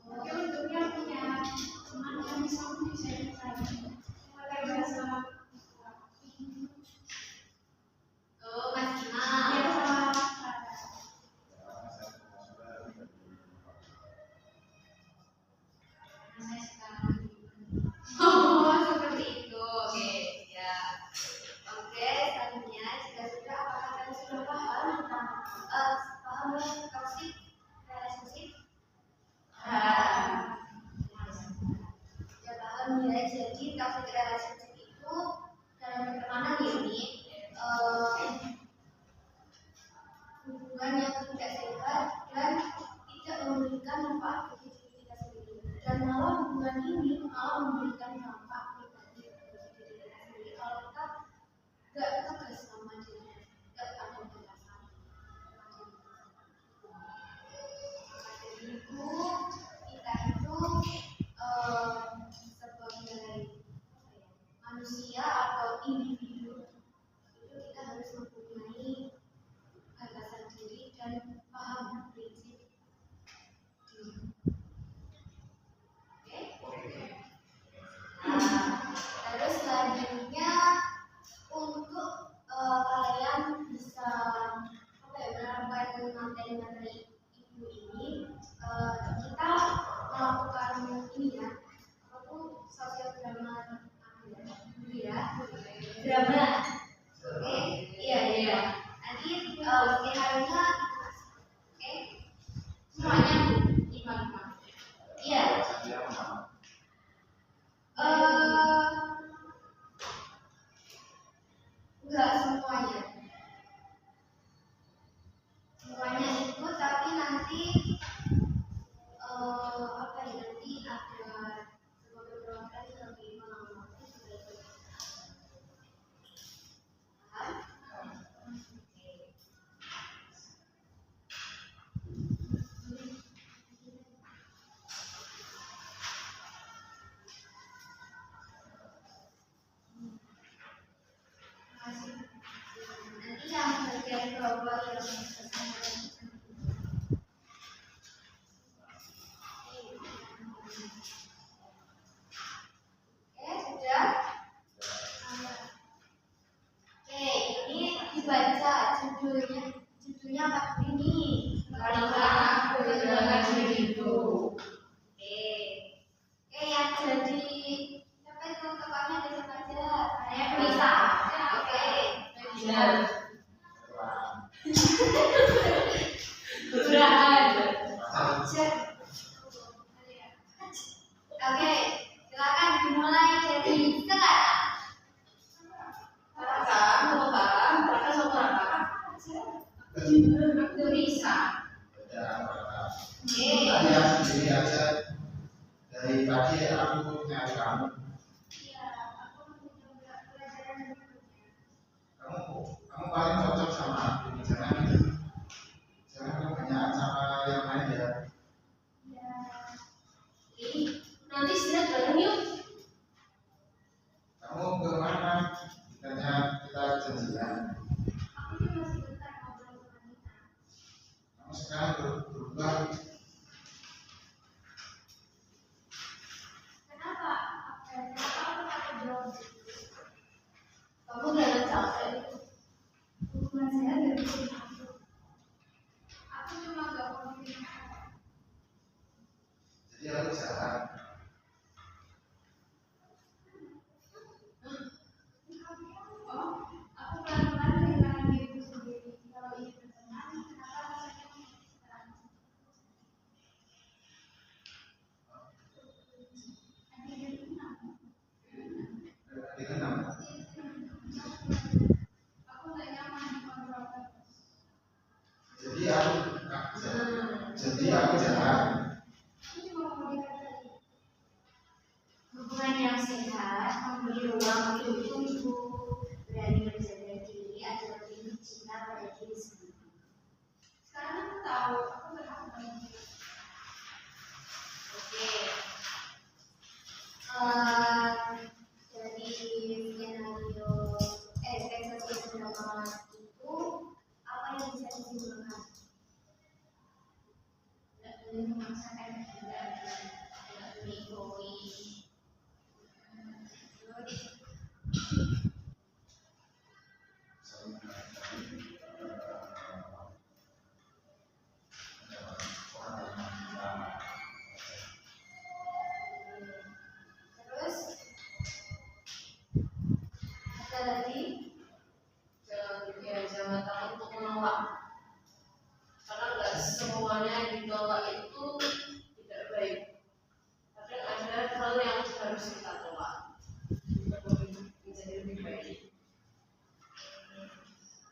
Tapi untungnya punya teman yang bisa saya mulai bahasa Oh, Mas dia Imam. sama Saya sekarang. Oh, seperti itu. Oke, ya. Oke, selanjutnya jika sudah apakah kalian sudah paham tentang paham ya toxic relationship? Ya paham ya. Jadi toxic relationship itu dalam pertemanan ini hubungan yang tidak sehat dan tidak memberikan manfaat bagi diri kita sendiri, dan malah hubungan ini malah memberikan dampak negatif bagi diri kita sendiri kalau kita gak tegas sama diri, gak ada batasan. Jadi itu kita itu sebagai manusia atau individu itu kita harus mempunyai batasan diri dan paham prinsip diri. Oke? Nah, terus selanjutnya untuk kalian bisa apa ya, menerapkan materi-materi ibu ini, kita melakukan ini ya, apa tuh sosial drama dulu ya, drama. Oke, iya. Nanti setiap harinya, oke, semuanya imam. Iya. Enggak semuanya. Semuanya ikut, tapi nanti apa ya, nanti ada sebagai perwakilan yang lebih mengamati sebagai paham? Oke. Nanti yang bagian bawah yang sudah. Oke, ini dibaca judulnya apa ini? Bagaimana perjalanan hidupku. Oke, yang jadi siapa itu tempatnya besok aja? Saya bisa. Oke. Benar. Oke, silakan dimulai dari sekarang. Indonesia. Tadi aku sendiri aja dari tadi aku nyari kamu. Kamu paling cocok sama aku. Jangan banyak sama yang lain ya. Nanti istirahat bareng yuk. Kamu ke mana? Katanya kita janjian. Aku sekarang berubah. Kenapa? Kenapa aku takut jawab? Kamu udah capek. Hubungan saya dari sini aku cuma gak konflik. Jadi aku jahat. Oh, aku pelan-pelan kehilangan diriku sendiri. Kalau ini berkenan, kenapa rasanya menyenangkan? Ada yang kenal? Dikenal. Aku gak nyaman dikontrol terus. Jadi aku jahat. Aku cuma mau dikatakan. Hubungan yang sehat memberi ruang untuk tumbuh, berani menjaga diri agar lebih cinta pada diri sendiri. Sekarang aku tahu aku berhak banget. Oke. Dari skenario ekspektasi drama itu apa yang bisa disimpulkan? Tidak boleh memaksakan kehendak, tidak boleh egois. Terus ada lagi Jangan takut untuk menolak. Karena nggak semuanya yang ditolak itu tidak baik. Kadang ada hal yang harus kita tolak untuk menjadi lebih baik.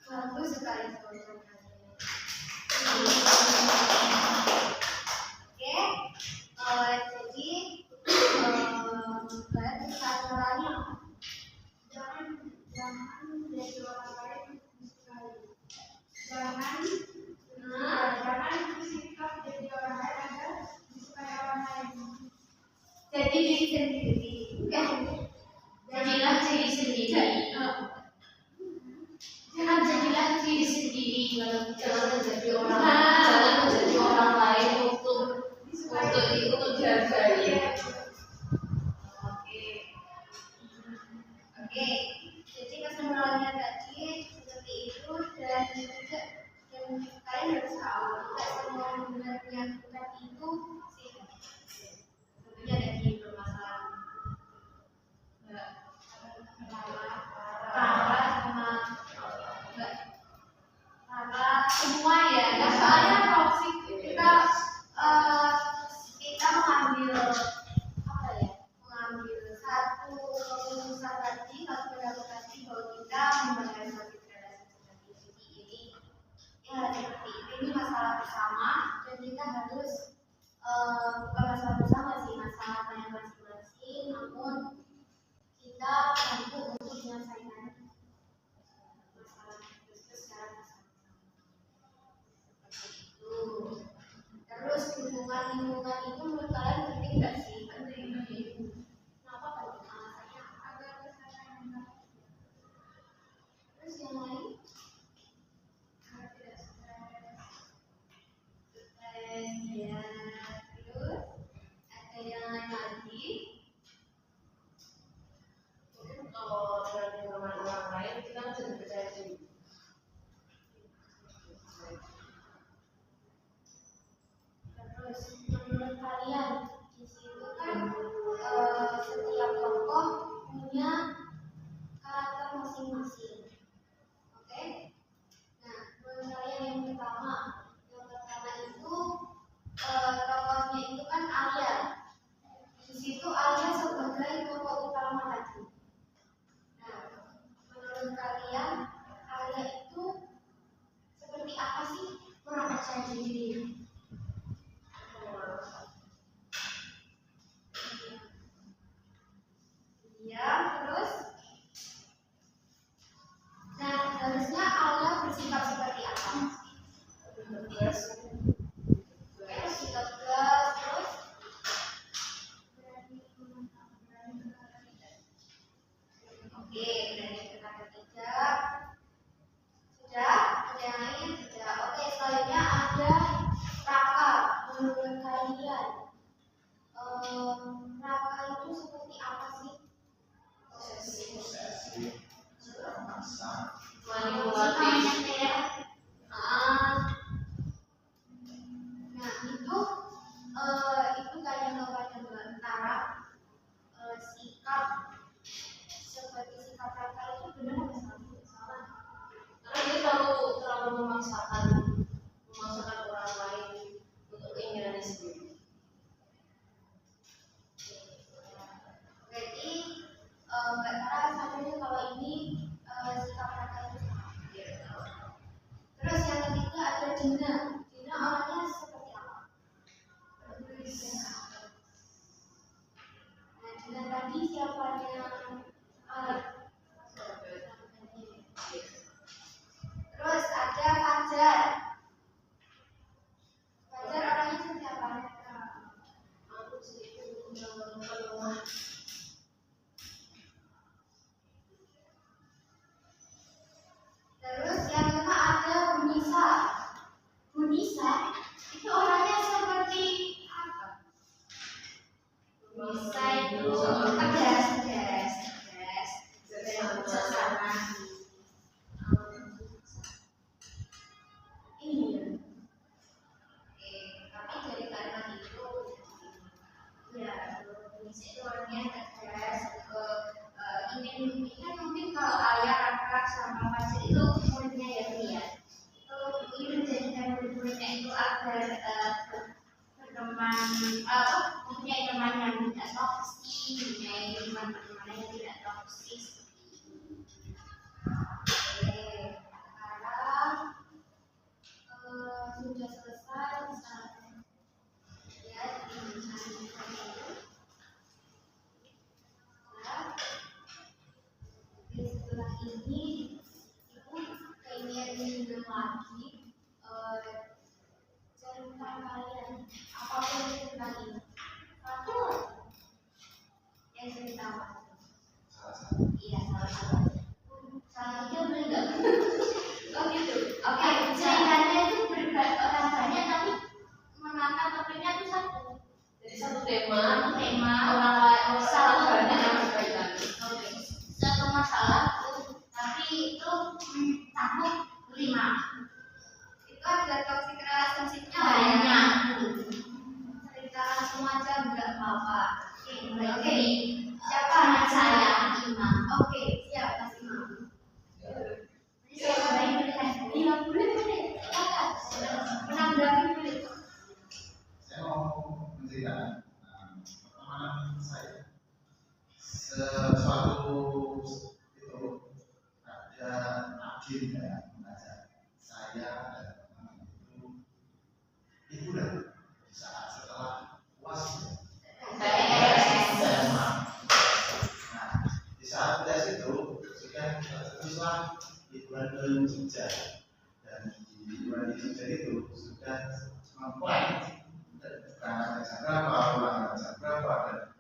bagus sekali program Oke, jadi caranya jangan jadi orang lain sekali. Jangan bersikap jadi orang lain agar disukai orang lain. Jadi diri sendiri. Jadilah diri sendiri. Jangan jadilah diri sendiri. Jangan menjadi orang lain untuk dihargai. Oke, jadi kesimpulannya tadi seperti itu dan juga kalian harus tahu tidak semua hubungan yang kita itu sehat. Tentunya ada di permasalahan parah sama semua ya. Nah, soalnya toksik kita mengambil apa ya? Mengambil satu keputusan tadi, satu pendapat tadi bahwa kita membangun suatu relasi seperti ini. Ya seperti ini masalah bersama dan kita harus bukan masalah bersama sih, masalahnya masing-masing. Namun kita mampu untuk menyelesaikan masalah itu secara bersama. Terus hubungan itu menurut kalian penting nggak sih? Penting. Kenapa penting? Alasannya agar kesehatan mental. Terus yang lain? Agar tidak stres. Ya. memaksakan orang lain untuk keinginannya sendiri. Berarti Mbak Tara sadarnya kalau ini sikap mereka itu sama. Terus yang ketiga ada Dina. Dina orangnya seperti apa? Nah, Dina tadi siapanya terus ada Fajar. Fajar orangnya seperti apa? Aku sedikit pelemah. Terus yang kelima ada Bunisa. Bunisa itu orangnya seperti apa? Bisa itu tegas, bijaksana. Ini. Tapi dari kalimat itu Ya, bisa itu orangnya tegas. Ingin mungkin kalau ayah, kakak, sama Fajar itu muridnya ya Bu ya. Itu ingin menjadikan murid-muridnya itu agar berteman, mempunyai teman yang tidak toksik, mempunyai teman-teman yang tidak toksik. Oke, sekarang sudah selesai bisa lihat di channel. Nah, setelah ini ibu pengen minum lagi cerita kalian apapun cerita ini satu yang cerita apa? Iya, salah satu. Salah tiga boleh nggak? Oh gitu. Oke, ceritanya itu orang banyak tapi mengangkat topiknya itu satu. Jadi satu tema Orang lain salah salah banyak yang banyak. berkaitan. Oke, satu masalah tapi itu cakup 5 Itu ada toxic relationship-nya banyak. cerita langsung aja nggak apa-apa. Oke, mulai. Oke, Siapa anak anak saya saya? Imam. Oke, siap Mas Imam. Siapa yang berikan? Iya, boleh. Silakan. Menanggapi boleh. Saya mau menceritakan pertemanan saya. Sesuatu itu ada agenda mengajak saya dan teman itu liburan di saat setelah UAS. SMA. Nah, di saat tes itu sudah teruslah liburan ke Jogja, dan di liburan di Jogja itu sudah memplan berangkat jam berapa, pulang jam berapa, dan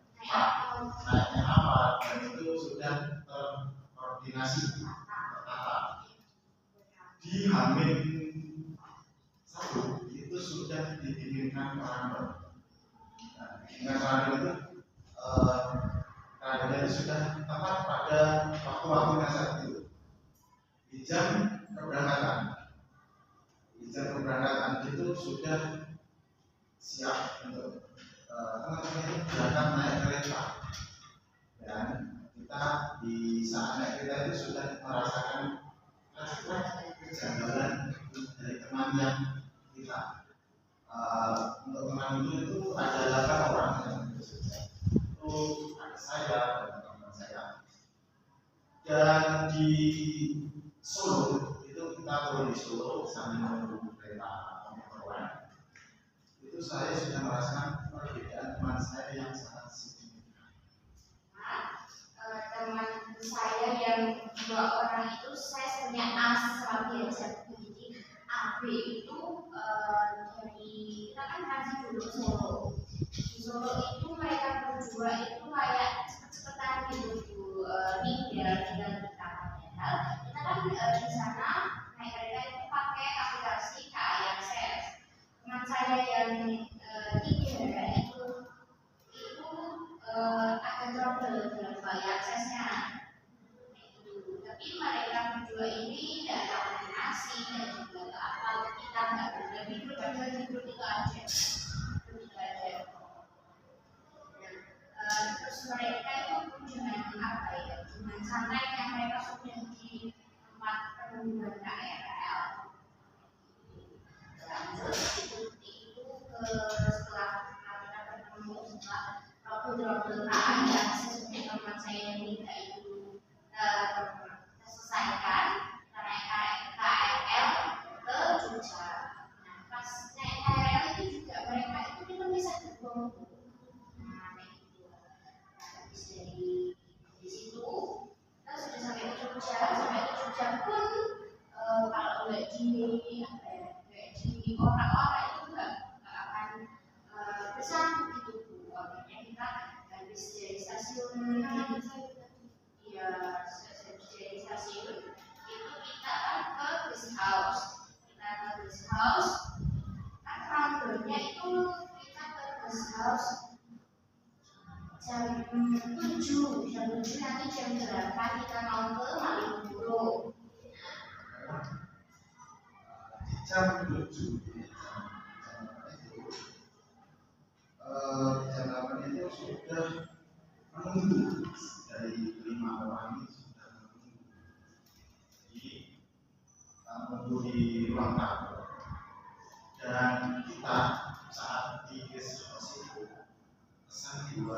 naiknya apa, dan itu sudah terkoordinasi tertata. Di Hamin 1 itu sudah dibimbingkan orang. Nah, dengan orang itu keadaannya itu sudah tepat pada waktu-waktunya saat itu. Di jam keberangkatan itu sudah siap untuk teman-teman itu berangkat naik kereta, dan kita di saat naik kereta itu sudah merasakan kejanggalan dari teman yang kita. Untuk teman itu ada 8 orang yang bekerja. Itu ada saya dan teman saya. Dan di Solo itu kita turun di Solo sambil menunggu kereta komuter lain. Itu saya sudah merasakan perbedaan teman saya yang sangat signifikan. Teman saya yang 2 orang itu saya sebenarnya asal diajak jadi AB itu dari kita kan transit dulu ke Solo. Di Solo itu mereka berdua itu kayak cepet-cepetan gitu nih biar tinggal kita. Padahal kita kan di sana naik kereta itu pakai aplikasi KAI Akses. Teman saya yang tiga itu ada trouble dalam KAI Aksesnya. Tapi mereka berdua ini tidak koordinasi dan juga apa kita kalau di apa ya, kayak di orang-orang itu nggak akan bersambung gitu Bu. Makanya kita habis dari stasiun ya dari stasiun itu kita kan ke guest house. Kita ke guest house, kan rundownnya itu kita ke guest house jam 7 nanti jam 8 kita mau ke Malioboro. Jam 7 jam 8 itu sudah menunggu dari 5 orang ini sudah menunggu. Jadi menunggu di ruang tamu dan kita saat di guest house itu pesan 2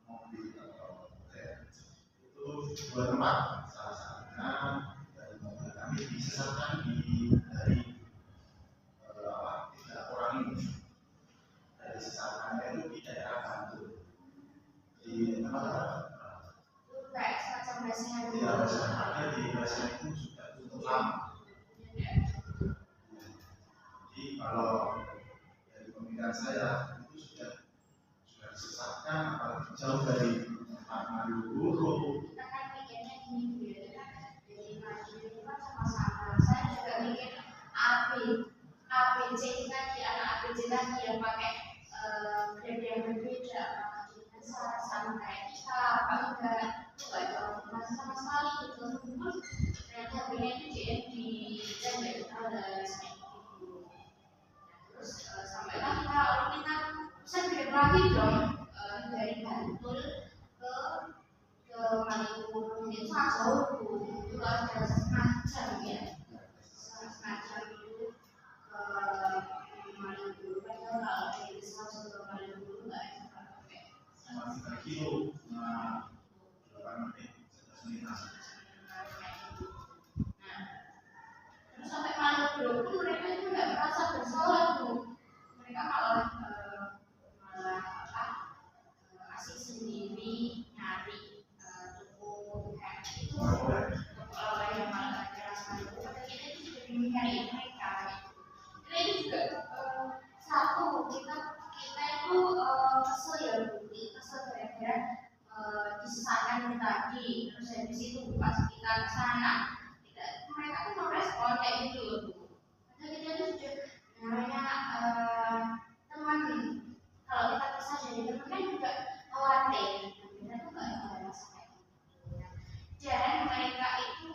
mobil atau hotel itu 2 tempat, salah satunya dari mobil kami disesakan dari 3 orang ini dari sesakannya itu di daerah Bantul di tempat Kayak semacam biasanya ya ada di biasanya itu sudah cukup lama. Jadi kalau dari pemikiran saya itu sudah disesatkan, apalagi jauh dari tempat Malioboro. kita kan mikirnya gini Bu ya, jadi Madiun itu kan sama-sama. Saya juga mikir ABC tadi, anak ABC tadi yang pakai grade yang berbeda, kan sama kayak kita, apa enggak, itu nggak jauh sama sekali gitu. Ternyata punya itu JND dan dari Thales kayak gitu. Terus sampailah kita pesan grade lagi dong dari Bantul ke Malioboro itu sangat jauh Bu. Itu ada setengah jam ya, setengah jam itu ke Malioboro. Padahal kalau dari Sabtu ke Malioboro nggak enak pakai Sama 3 kilo, 8 menit, 11 menit. nah, terus sampai Malioboro pun mereka itu nggak merasa bersalah Bu. Mereka malah asik sendiri nyari toko kayak itu oleh yang malah jelas itu kita itu juga mencari mereka kita itu juga satu kita itu kesel ya Bu, kesel gara-gara disesakan tadi. Terus habis itu pas kita ke sana mereka tuh merespon kayak gitu loh Bu. Padahal kita itu sudah namanya teman, kalau kita pisah dari teman kan juga khawatir, kita tuh nggak rasa kayak gitu. Dan mereka itu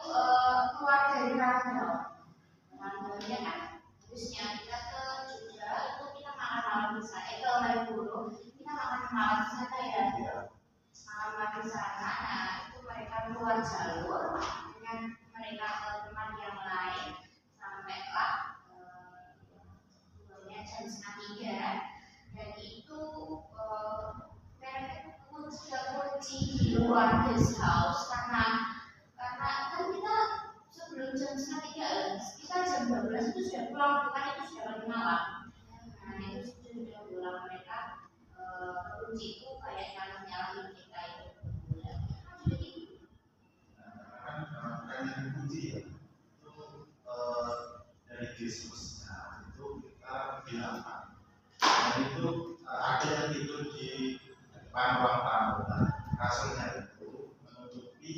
keluar dari randonya kan harusnya kita ke Jogja itu kita makan malam di sana, ke Malioboro kita makan malam di sana ya, malam di sana. Nah itu mereka keluar jalur dengan mereka ke tempat yang lain sampailah jam 2:30 dan itu mereka itu kunci di luar guest house karena kan kita sebelum jam 2:30 kita jam 12 itu sudah pulang, bukan itu sudah balik malam. Nah itu sudah pulang mereka kunci itu kayak nyalahin kita itu Kan kunci ya itu dari Yesus. Nah itu kita bilang dan itu ada yang tidur di depan ruang tamu. Nah, kasurnya itu menutupi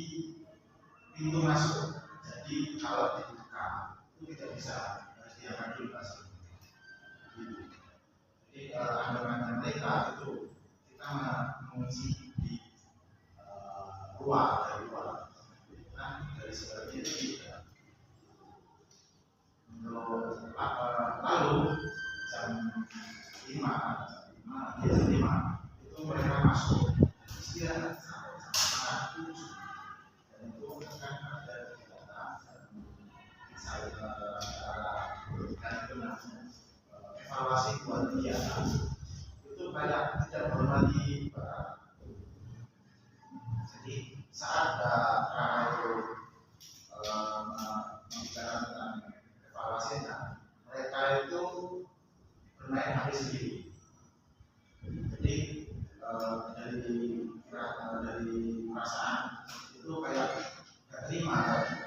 pintu masuk. Jadi kalau dibuka itu tidak bisa, harus diangkat dulu kasur. Jadi anggapan mereka itu kita mengunci di luar, dari luar. Nah, dari sebelahnya itu tidak. Lalu jam 5 itu mereka masuk istirahat sampai 7 dan itu kan ada data saya dan itu namanya evaluasi buat dia itu banyak tidak menghormati barang. Jadi saat Rara itu membicarakan tentang evaluasinya, mereka itu bermain HP sendiri. Jadi dari perasaan itu kayak gak terima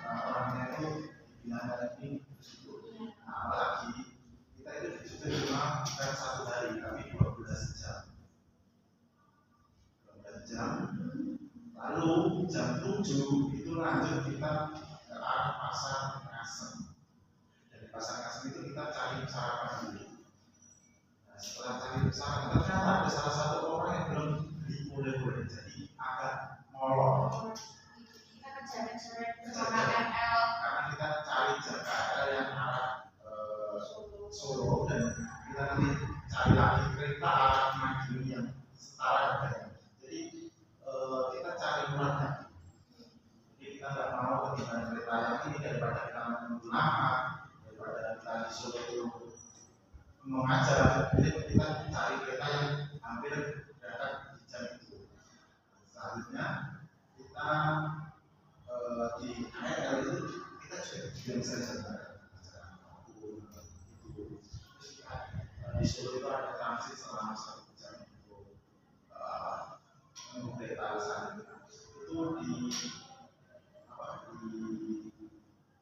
orangnya itu bilang ini Nah, apalagi kita itu sudah cuma bukan 1 hari tapi 12 jam. 12 jam. Lalu jam 7 itu lanjut kita ke arah pasar Ngasem. Dari pasar Ngasem itu kita cari sarapan dulu. Nah, setelah cari sarapan, ternyata ada salah satu orang yang belum beli oleh-oleh, jadi agak molor. Kita kejar-kejar sama KRL. Karena kita cari KRL yang arah Solo dan kita nanti cari lagi kereta arah Madiun yang setara harganya. Jadi kita cari murahnya. Jadi kita nggak mau ketinggalan kereta yang ini daripada kita menunggu lama, daripada kita di Solo itu mengajar. Jadi kita cari kereta yang hampir dekat di jam itu. Selanjutnya kita di KRL itu kita juga bilang saja di Solo itu ada transit selama 1 jam untuk kereta selanjutnya itu di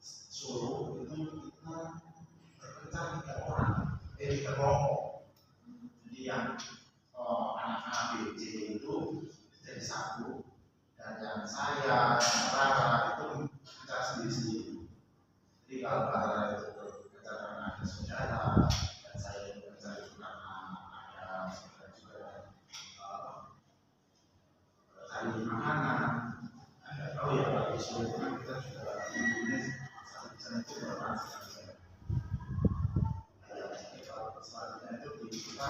Solo itu kita berpencar 3 orang 3 kelompok. Jadi yang anak A, B, C itu jadi 1 dan yang saya, Rara itu berpencar sendiri-sendiri. Jadi kalau Rara itu berpencar karena ada saudara dan saya itu berpencar itu karena ada saudara juga cari makanan. Anda tahu ya kalau di Solo itu kita juga ini 1 jam itu berapa sih? Jadi kalau selanjutnya itu kita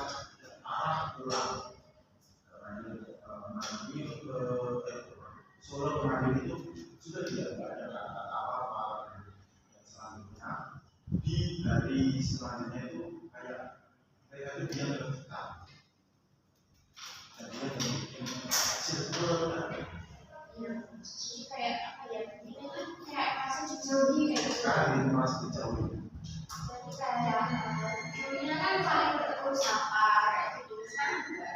arah pulang. Karena ini Madiun ke Solo ke Madiun itu sudah tidak ada kata apa-apa. Dan selanjutnya di hari selanjutnya itu kayak mereka itu dia kita. Dan dia bikin circle dan Iya, jadi kayak apa ya? Ini tuh kayak masih dijauhi kayak gitu. sekarang ini masih dijauhi. Jadi kayak dulunya kan paling bertegur sapa kayak gitu. Sekarang juga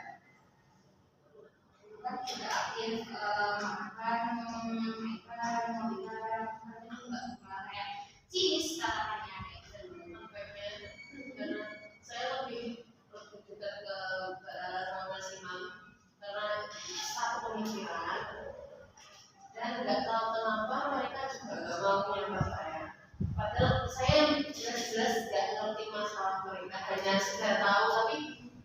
kan juga aktif makan, kayak cinis katakannya kayak gitu. Karena saya lebih dekat ke Mbak sama Mas Imam karena satu pemikiran dan nggak tahu kenapa mereka juga nggak mau menyapa saya. Padahal saya jelas-jelas nggak ngerti masalah mereka, hanya sekedar tahu tapi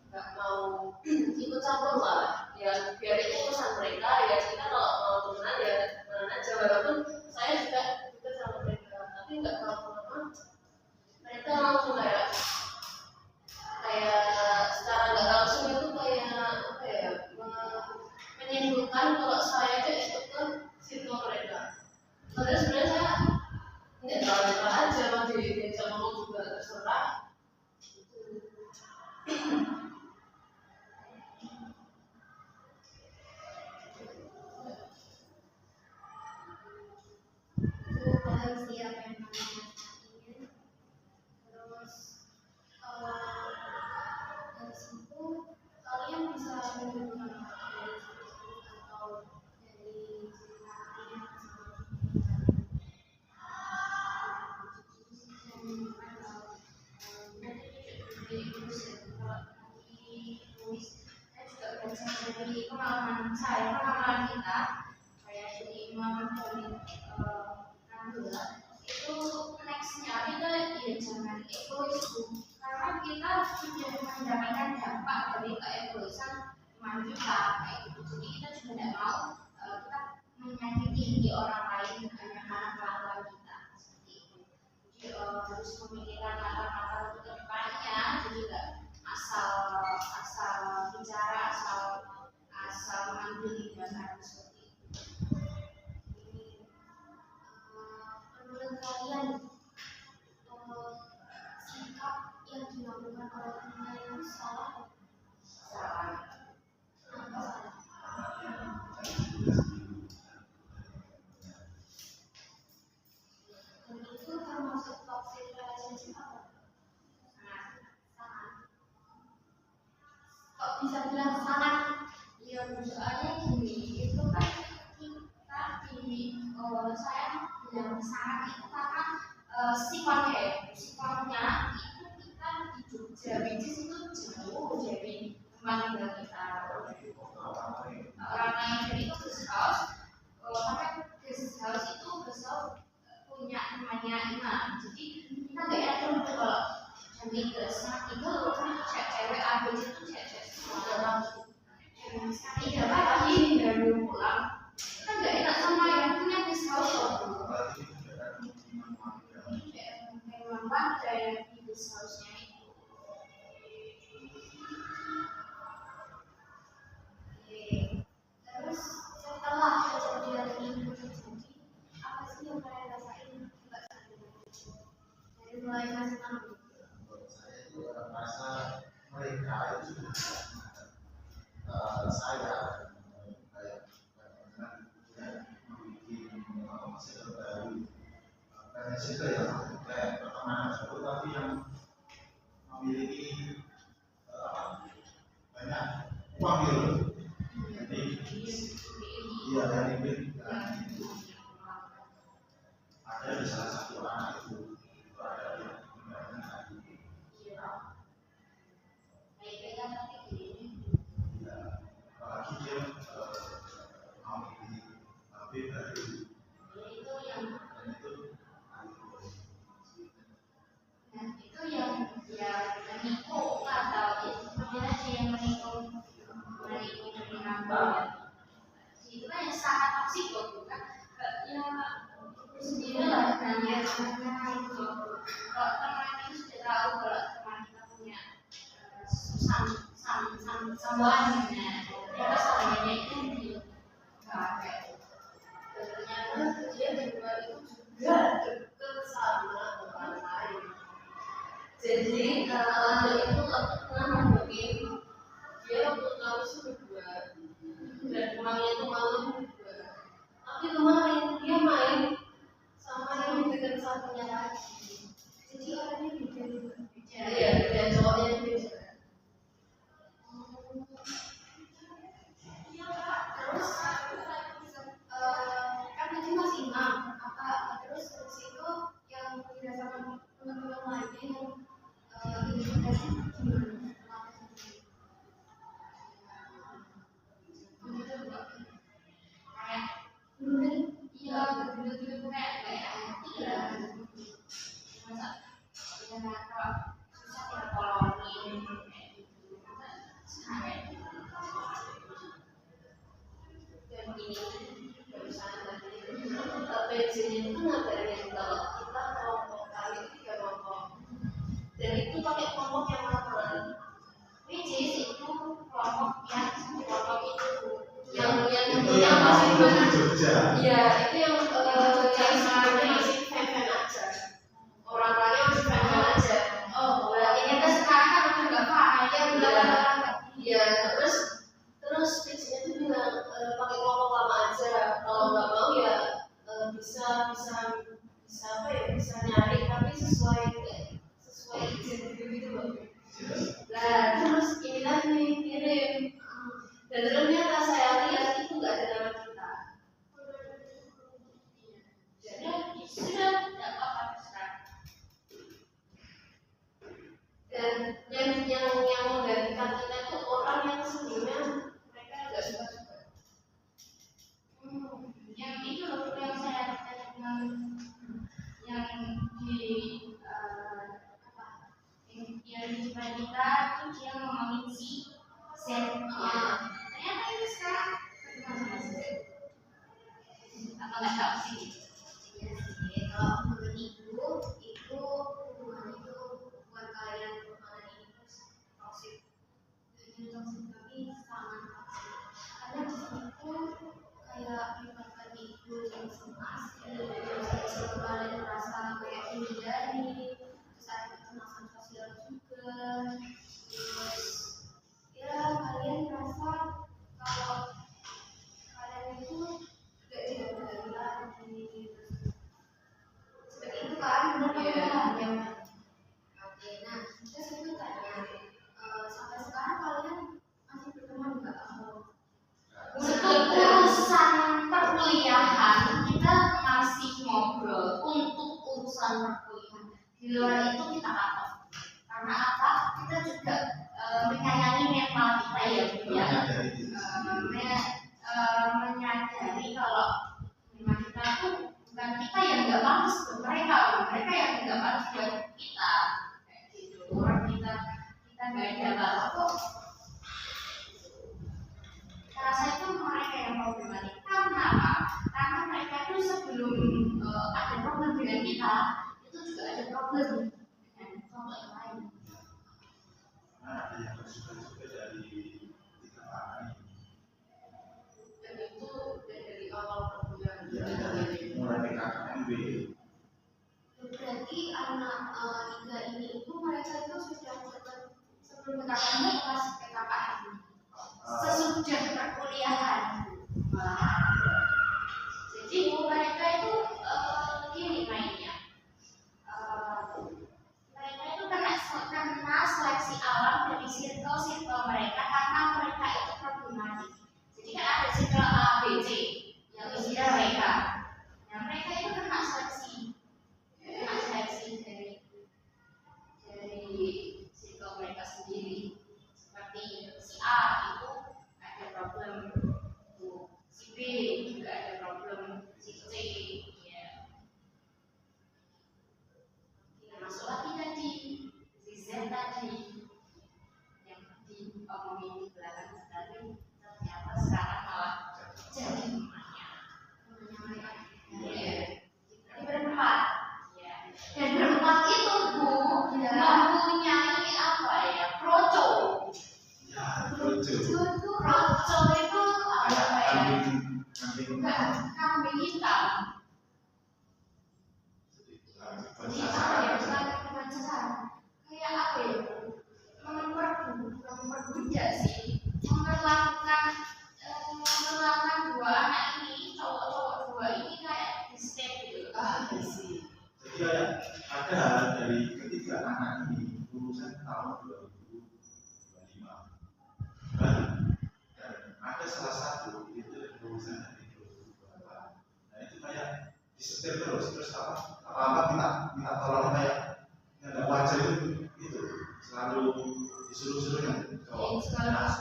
nggak mau ikut campur lah. Ya biar itu urusan mereka, ya kita kalau mau temenan ya temenan aja. Walaupun saya juga ikut sama mereka, tapi nggak tahu kenapa mereka langsung kayak secara nggak langsung itu kayak apa ya, menyimpulkan kalau saya itu ikut ke circle mereka. Padahal sebenarnya saya nggak terlalu aja mau diajak ngomong juga terserah. Itu paham sih apa yang kalian ingin. Terus dari situ kalian bisa menemukan dari situ atau dari cerita kalian dari pengalaman saya, pengalaman kita kayak dari pengalaman dari bulan itu nextnya kita ya jangan egois karena kita sudah mendapatkan dampak dari keegoisan teman kita kayak gitu. Jadi kita juga tidak mau kita menyakiti orang lain hanya karena kelakuan kita seperti itu. Jadi harus memikirkan kata-kata untuk kedepannya. Jadi nggak asal bicara, asal mengambil tindakan seperti itu. menurut kalian sikap yang dilakukan oleh teman yang salah kenapa salah? Dan itu termasuk toxic relationship apa? Sangat. Kok bisa bilang sangat? Ya soalnya gini, itu kan kita di saya bilang sangat itu karena sifatnya ya migrasnya itu cewek abis itu cewek semua sekali dapat lagi baru pulang kan nggak enak sama yang punya guest house memang ada yang di guest house-nya itu. Terus setelah kejadian ini terjadi, apa sih yang kalian rasain? Dari mulai masih tahu. Menurut saya itu merasa mereka itu saya kayak membuat masyarakat baru karena situ ya kayak pertemanan baru tapi yang memiliki banyak uang gitu. Jadi iya dari ada di salah satu anak itu ada yang apalagi dia mau di HP baru dan itu itu yang menikung atau itu aja yang menikung dari rambut itu kan yang sangat toksik loh bukan ya sendiri lah namanya itu kalau teman itu sudah tahu kalau teman kita punya sambungan ternyata sambungannya itu dipakai ternyata dia di luar itu juga deket sama orang lain. Jadi anak itu pernah ngomongin dia waktu tahu berdua dan pulangnya itu malam berdua. Tapi kemarin dia main sama yang di dekat satunya lagi. Jadi orangnya beda. Iya, dan cowoknya beda. Terus kan tadi masih 6 apa terus habis itu yang dirasakan teman-teman lainnya yang identifikasi gimana? kayak iya dulu kayak iya masa ya kalau susah kita tolongin kayak gitu sampai Dan ini barusan tadi PJ-nya itu ngabarin kalau kita kelompok kali 3 kelompok dan itu pakai kelompok yang mana? PJ itu kelompok itu yang itu yang masih mau di Jogja. iya itu yang sebenarnya masih fan-fan aja orang-orangnya masih fan-fan aja kita sekarang kan udah nggak paham iya terus PJ-nya itu bilang pakai kelompok lama aja kalau nggak mau ya bisa apa ya bisa nyari tapi sesuai izin gitu loh. Nah terus ini tadi kirim dan ternyata saya lihat itu nggak ada nama kita. jadi sudah tidak apa-apa sekarang Dan yang menggantikan kita itu orang yang sebelumnya mereka nggak suka. yang itu loh yang saya katakan yang di yang di depan kita itu dia ngomongin si Z ternyata itu sekarang sama si Z apa nggak tahu sih Iya sih, kalau menurut ibu itu hubungan itu buat kalian ini toksik. Jadi toksik tapi sangat toksik. Karena di situ kayak menyebabkan ibu yang cemas, terus kalian merasa kayak dihindari, terus ada kecemasan sosial juga, terus ya kalian merasa kalau kalian itu gak dihargai lagi. Seperti itu kan, benar kan? Ya. Oke, nah terus itu tanya, sampai sekarang kalian masih berteman nggak? untuk urusan perkuliahan kita masih ngobrol untuk urusan perkuliahan di luar itu kita apa karena apa kita juga menyayangi mental kita ya menyadari kalau memang kita tuh bukan kita yang nggak bagus buat mereka yang nggak bagus buat kita kayak gitu ada yang suka juga dari tiga anak ini. Dan itu dari awal perkuliahan. Ya, dari mulai PKKMB. Berarti anak tiga ini itu mereka itu sudah sebelum PKKMB kelas PKKM. Sesudah perkuliahan. Jadi mereka itu gini mainnya. Mereka itu kena seleksi awal dari circle mereka karena mereka itu problematik. Jadi kan ada circle A, B, C yang isinya mereka. Nah mereka itu kena seleksi dari circle mereka sendiri. Seperti si A itu ada problem, si B juga ada problem, si C ya. Kita masuk lagi tadi si Z tadi yang diomongin di belakang tadi, ternyata sekarang malah jadi temannya mereka. Iya. Jadi berempat. Iya. Dan berempat itu Bu, Mempunyai apa ya? Kroco. Ya, lucu. Kroco itu apa Kayak ya? kambing Kambing hitam. Jadi apa ya? Bukan sesat. Kayak apa ya? Memperbudak sih. Memperlakukan dua anak ini, cowok-cowok dua ini kayak di step gitu. Isi. Jadi kayak ada dari ketiga anak ini lulusan tahun 2025 dan ada salah satu itu lulusan dari 2024. Nah itu kayak disetir terus apa minta tolong kayak nggak wajar itu selalu disuruh-suruh yang cowok. Nah,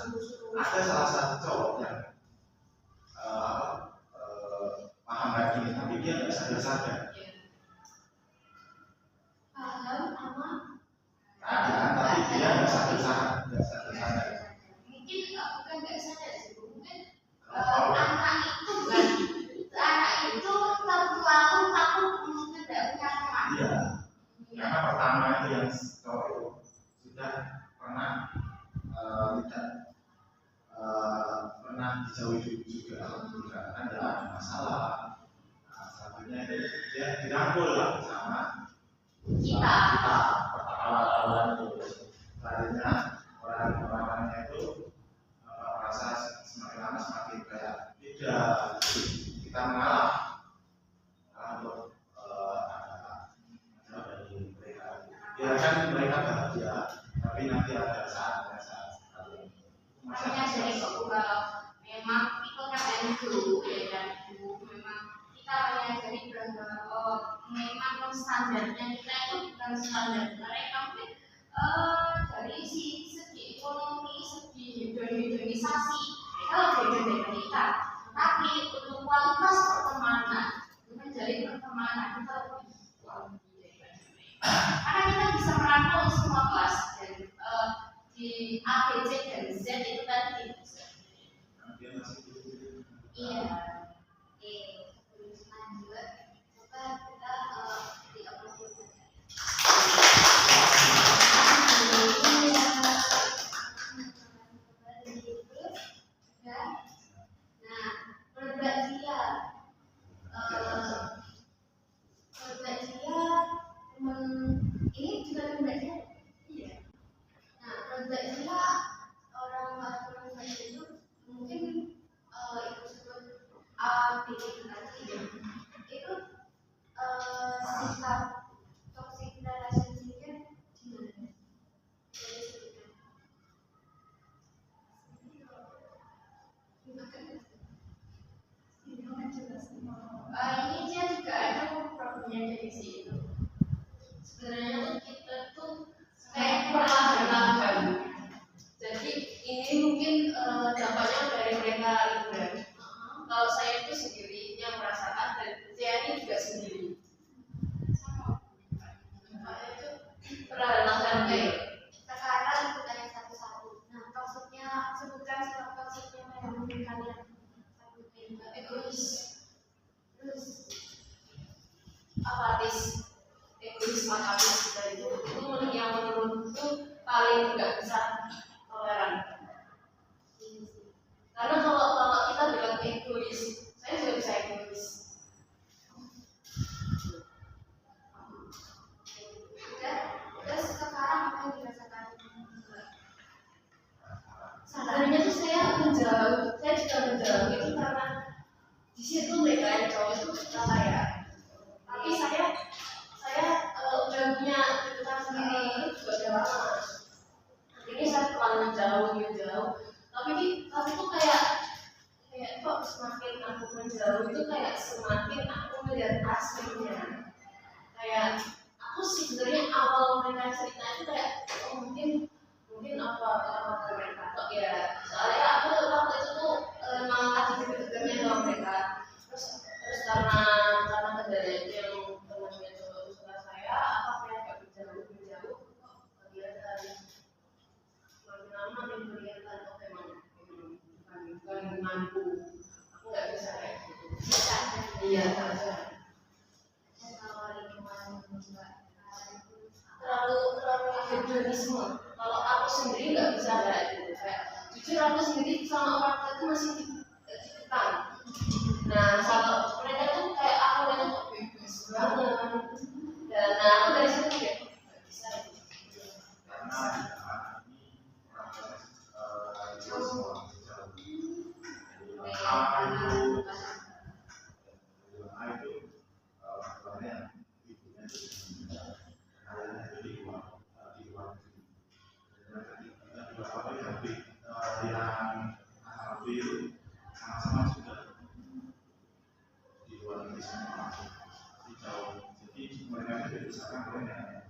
ada salah satu cowok yang paham lagi ini, tapi dia nggak sadar. paham sama Keadaan, tapi dia nggak sadar. Mungkin bukan nggak sadar sih, mungkin Kalau anak itu terlalu takut untuk tidak punya teman. iya, karena pertama itu yang cowok itu sudah pernah tidak pernah dijauhi juga kan tidak ada masalah. Nah, selanjutnya itu dia dirangkul lah sama Kita. awal-awal itu. Selanjutnya orang-orangnya itu merasa semakin lama semakin kayak beda. Kita mengalah untuk dari mereka. Biarkan mereka bahagia, tapi nanti ada saatnya saat kalian. Makanya dari kalau memang itu kan dulu ya kan Bu, memang kita menyadari bahwa memang standarnya kita itu bukan standar mereka mungkin dari segi ekonomi, segi hedonisasi mereka lebih hedo dari kita, tapi untuk kualitas pertemanan, menjalin pertemanan kita lebih daripada mereka. Karena kita bisa merangkul semua kelas dan di A, B, C dan Z itu tadi bisa. Dia masih Iya. terus lanjut coba kita di upload dulu. Nah, berbagi ini juga berbagi. Iya. Nah, berbagi orang paling nggak bisa toleran. Karena kalau kita bilang egois, saya juga bisa egois. Terus sekarang apa yang dirasakan? Sebenarnya tuh saya menjauh, saya juga menjauh itu karena di situ mereka yang cowok itu suka saya. Tapi saya udah punya keputusan sendiri itu juga udah lama. Ini saya pelan menjauh. Tapi tuh kayak kok semakin aku menjauh itu kayak semakin aku melihat aslinya. Kayak aku sih sebenarnya awal mereka cerita itu kayak mungkin apa mereka kok ya, soalnya aku waktu itu tuh memang attitude-nya sama mereka. Terus karena kendala itu yang temannya coba usaha saya, apa saya agak menjauh kok kelihatan semakin lama dia kelihatan kok memang bukan mampu, aku nggak bisa kayak gitu. Iya saja. Terlalu hedonisme. Kalau aku sendiri nggak bisa kayak gitu. Kayak jujur aku sendiri sama orang tua itu masih dikekang. Nah kalau mereka tuh kayak aku itu kok bebas banget. Dan aku dari situ kayak nggak bisa. Karena ini orang semua sama-sama juga di luar negeri semua di jauh, jadi mereka itu dibesarkan oleh nenek.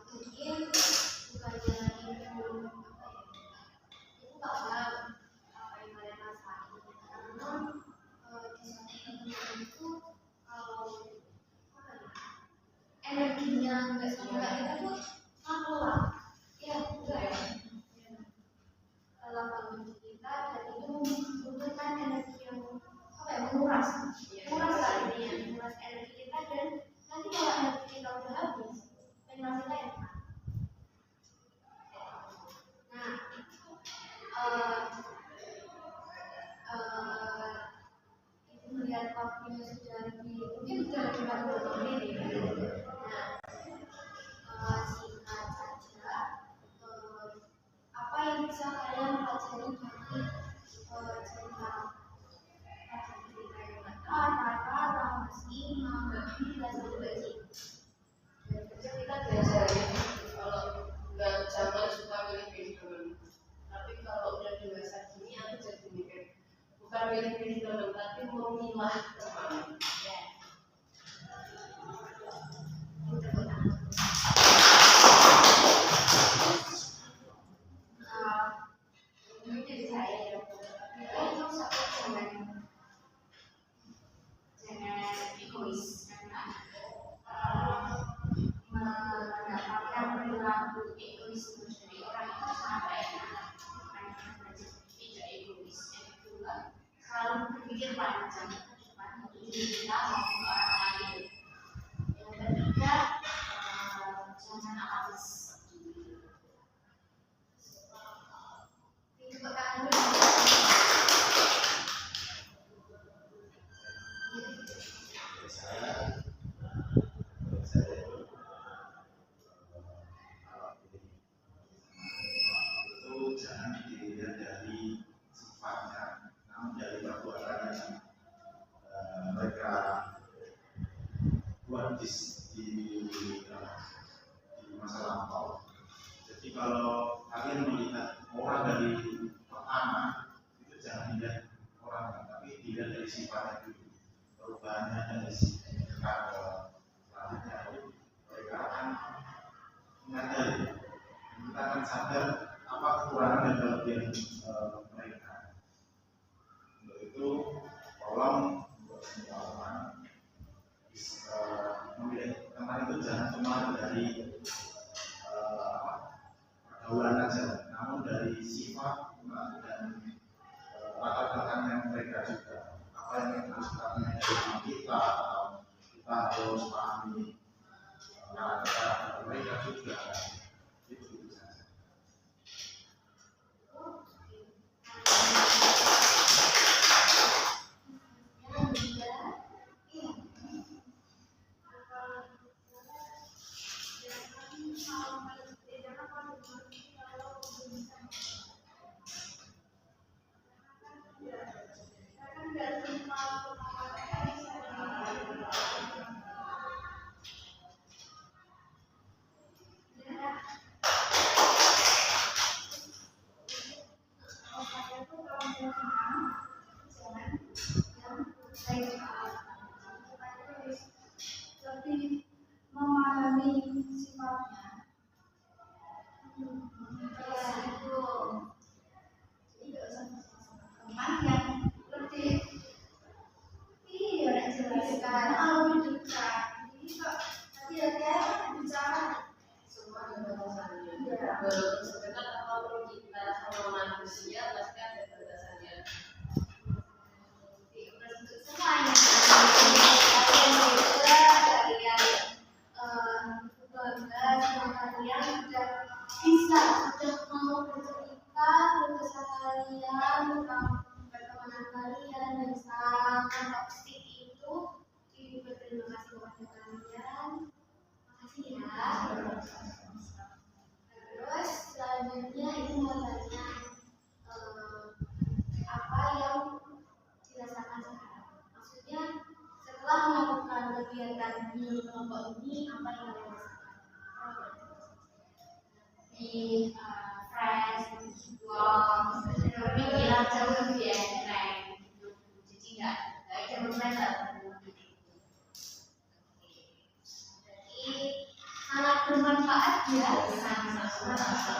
Mungkin bukannya itu nggak paham apa yang kalian rasain, karena di sana itu kalau energinya nggak sama kita tuh sama lah, ya enggak ya. Kalau kita dan itu membutuhkan energi yang menguras energi kita, dan nanti kalau energi kita udah habis, mental kita yang itu melihat waktunya sudah mungkin sudah lebih 40 menit ya. Singkat saja, apa yang bisa kalian pelajari dari cerita Rara, Mas Ima, Mbak Bila, sama Mbak Cik? Dan kecil kita diajarin kalau nggak jangan suka pilih-pilih teman. Tapi kalau udah dewasa gini aku jadi mikir bukan pilih-pilih teman tapi memilah teman. Mungkin saya ya, itu satu jangan egois, karena mendapatkan perilaku egois dari orang itu sangat enak. Karena tidak egois, yang kedua selalu berpikir panjang ke depan untuk diri kita maupun orang lain. Yang ketiga, jangan apatis. Itu pertanyaan jangan dilihat dari sifatnya, namun dari perbuatan yang mereka buat di masa lampau. Jadi kalau kalian melihat orang dari pertama, itu jangan dilihat orang, tapi dilihat dari sifatnya dulu. Perubahannya dari sifat selanjutnya itu mereka akan menyadari, kita akan sadar apa kekurangan dan kelebihan mereka. Untuk itu tolong untuk semua orang memilih teman itu jangan cuma dari pergaulan saja, namun dari sifat dan latar belakang yang mereka juga, apa yang harus kita pelajari dari kita, atau kita kita harus pahami cara mereka juga. Itu saja. Lebih memahami sifatnya. Teman yang lebih jelaskan, lebih dekat. Jadi kok hati-hati bicara. Semua ada batasannya. Sedekat apapun kita sama manusia pasti ada batasannya. Untuk semua yang kalian juga kalian bangga sama kalian sudah bisa sudah mau bercerita keresahan kalian tentang pertemanan kalian dan sangat toksik itu. Ibu berterima kasih kepada kalian. Makasih ya. Terus selanjutnya ibu mau tanya apa yang dirasakan sekarang? Maksudnya setelah melakukan kegiatan di kelompok ini apa yang kalian rasakan? Di fresh, wow, pikiran jauh lebih enteng. Jadi nggak jauh benar. Jadi sangat bermanfaat ya. Sangat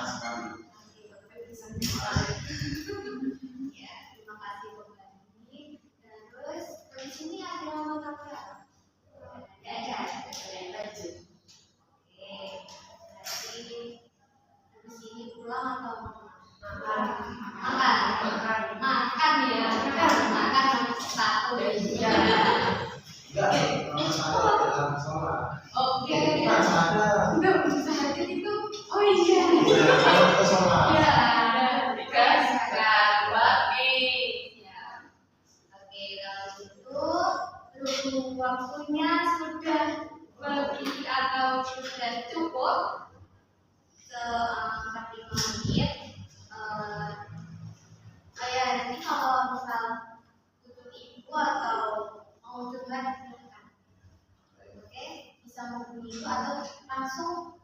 sekali. Ya, terima kasih kembali. Terus di sini ada mata kuliah. Ada. Oke. Jadi habis ini pulang atau makan ya, makan satu. Enggak, dalam sholat. Oke. Bukan sadar. Enggak bisa hadir itu. Oh iya. Kalau kita sholat. Ya, ada oke, kalau gitu berhubung waktunya sudah lebih atau sudah cukup 45 menit. Kayak nanti kalau misal butuh ibu atau mau curhat silakan. Oke, bisa menghubungi ibu atau langsung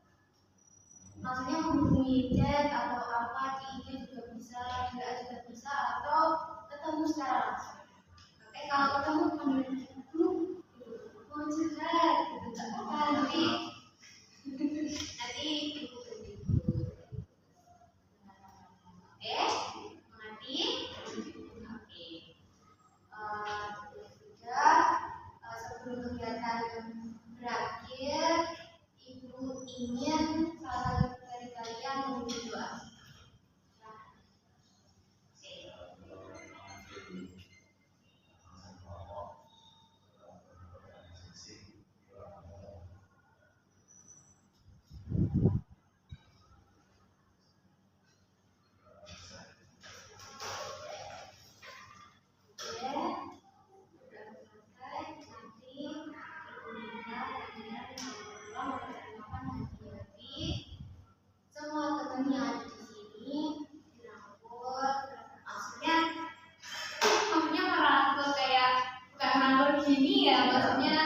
maksudnya menghubungi chat atau apa di IG juga bisa, juga bisa atau ketemu secara langsung. Oke, kalau ketemu panggil ibu, mau curhat, gitu nggak apa-apa nanti ibu berhibur. Oke, mengerti? Oke. Sudah sebelum kegiatan berakhir, ibu ingin salah satu dari kalian memberi doa. Semua teman yang ada di sini dirangkul, maksudnya merangkul kayak bukan merangkul gini ya, maksudnya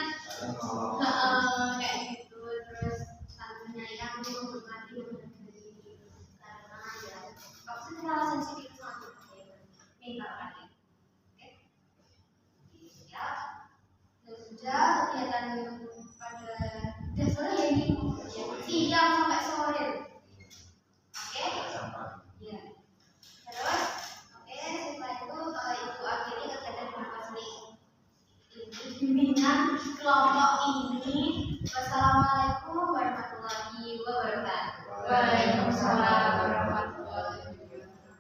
kayak gitu. Terus saling menyayang, menghormati, menghargai karena ya maksudnya hal sensitif sama mental kalian. Oke, ya sudah kegiatan pada udah sore ya ini siang sampai sore. Oke, ya. Terus, oke, setelah itu ibu akhiri kegiatan berpas bimbingan kelompok ini. Wassalamualaikum warahmatullahi wabarakatuh. Waalaikumsalam warahmatullahi wabarakatuh.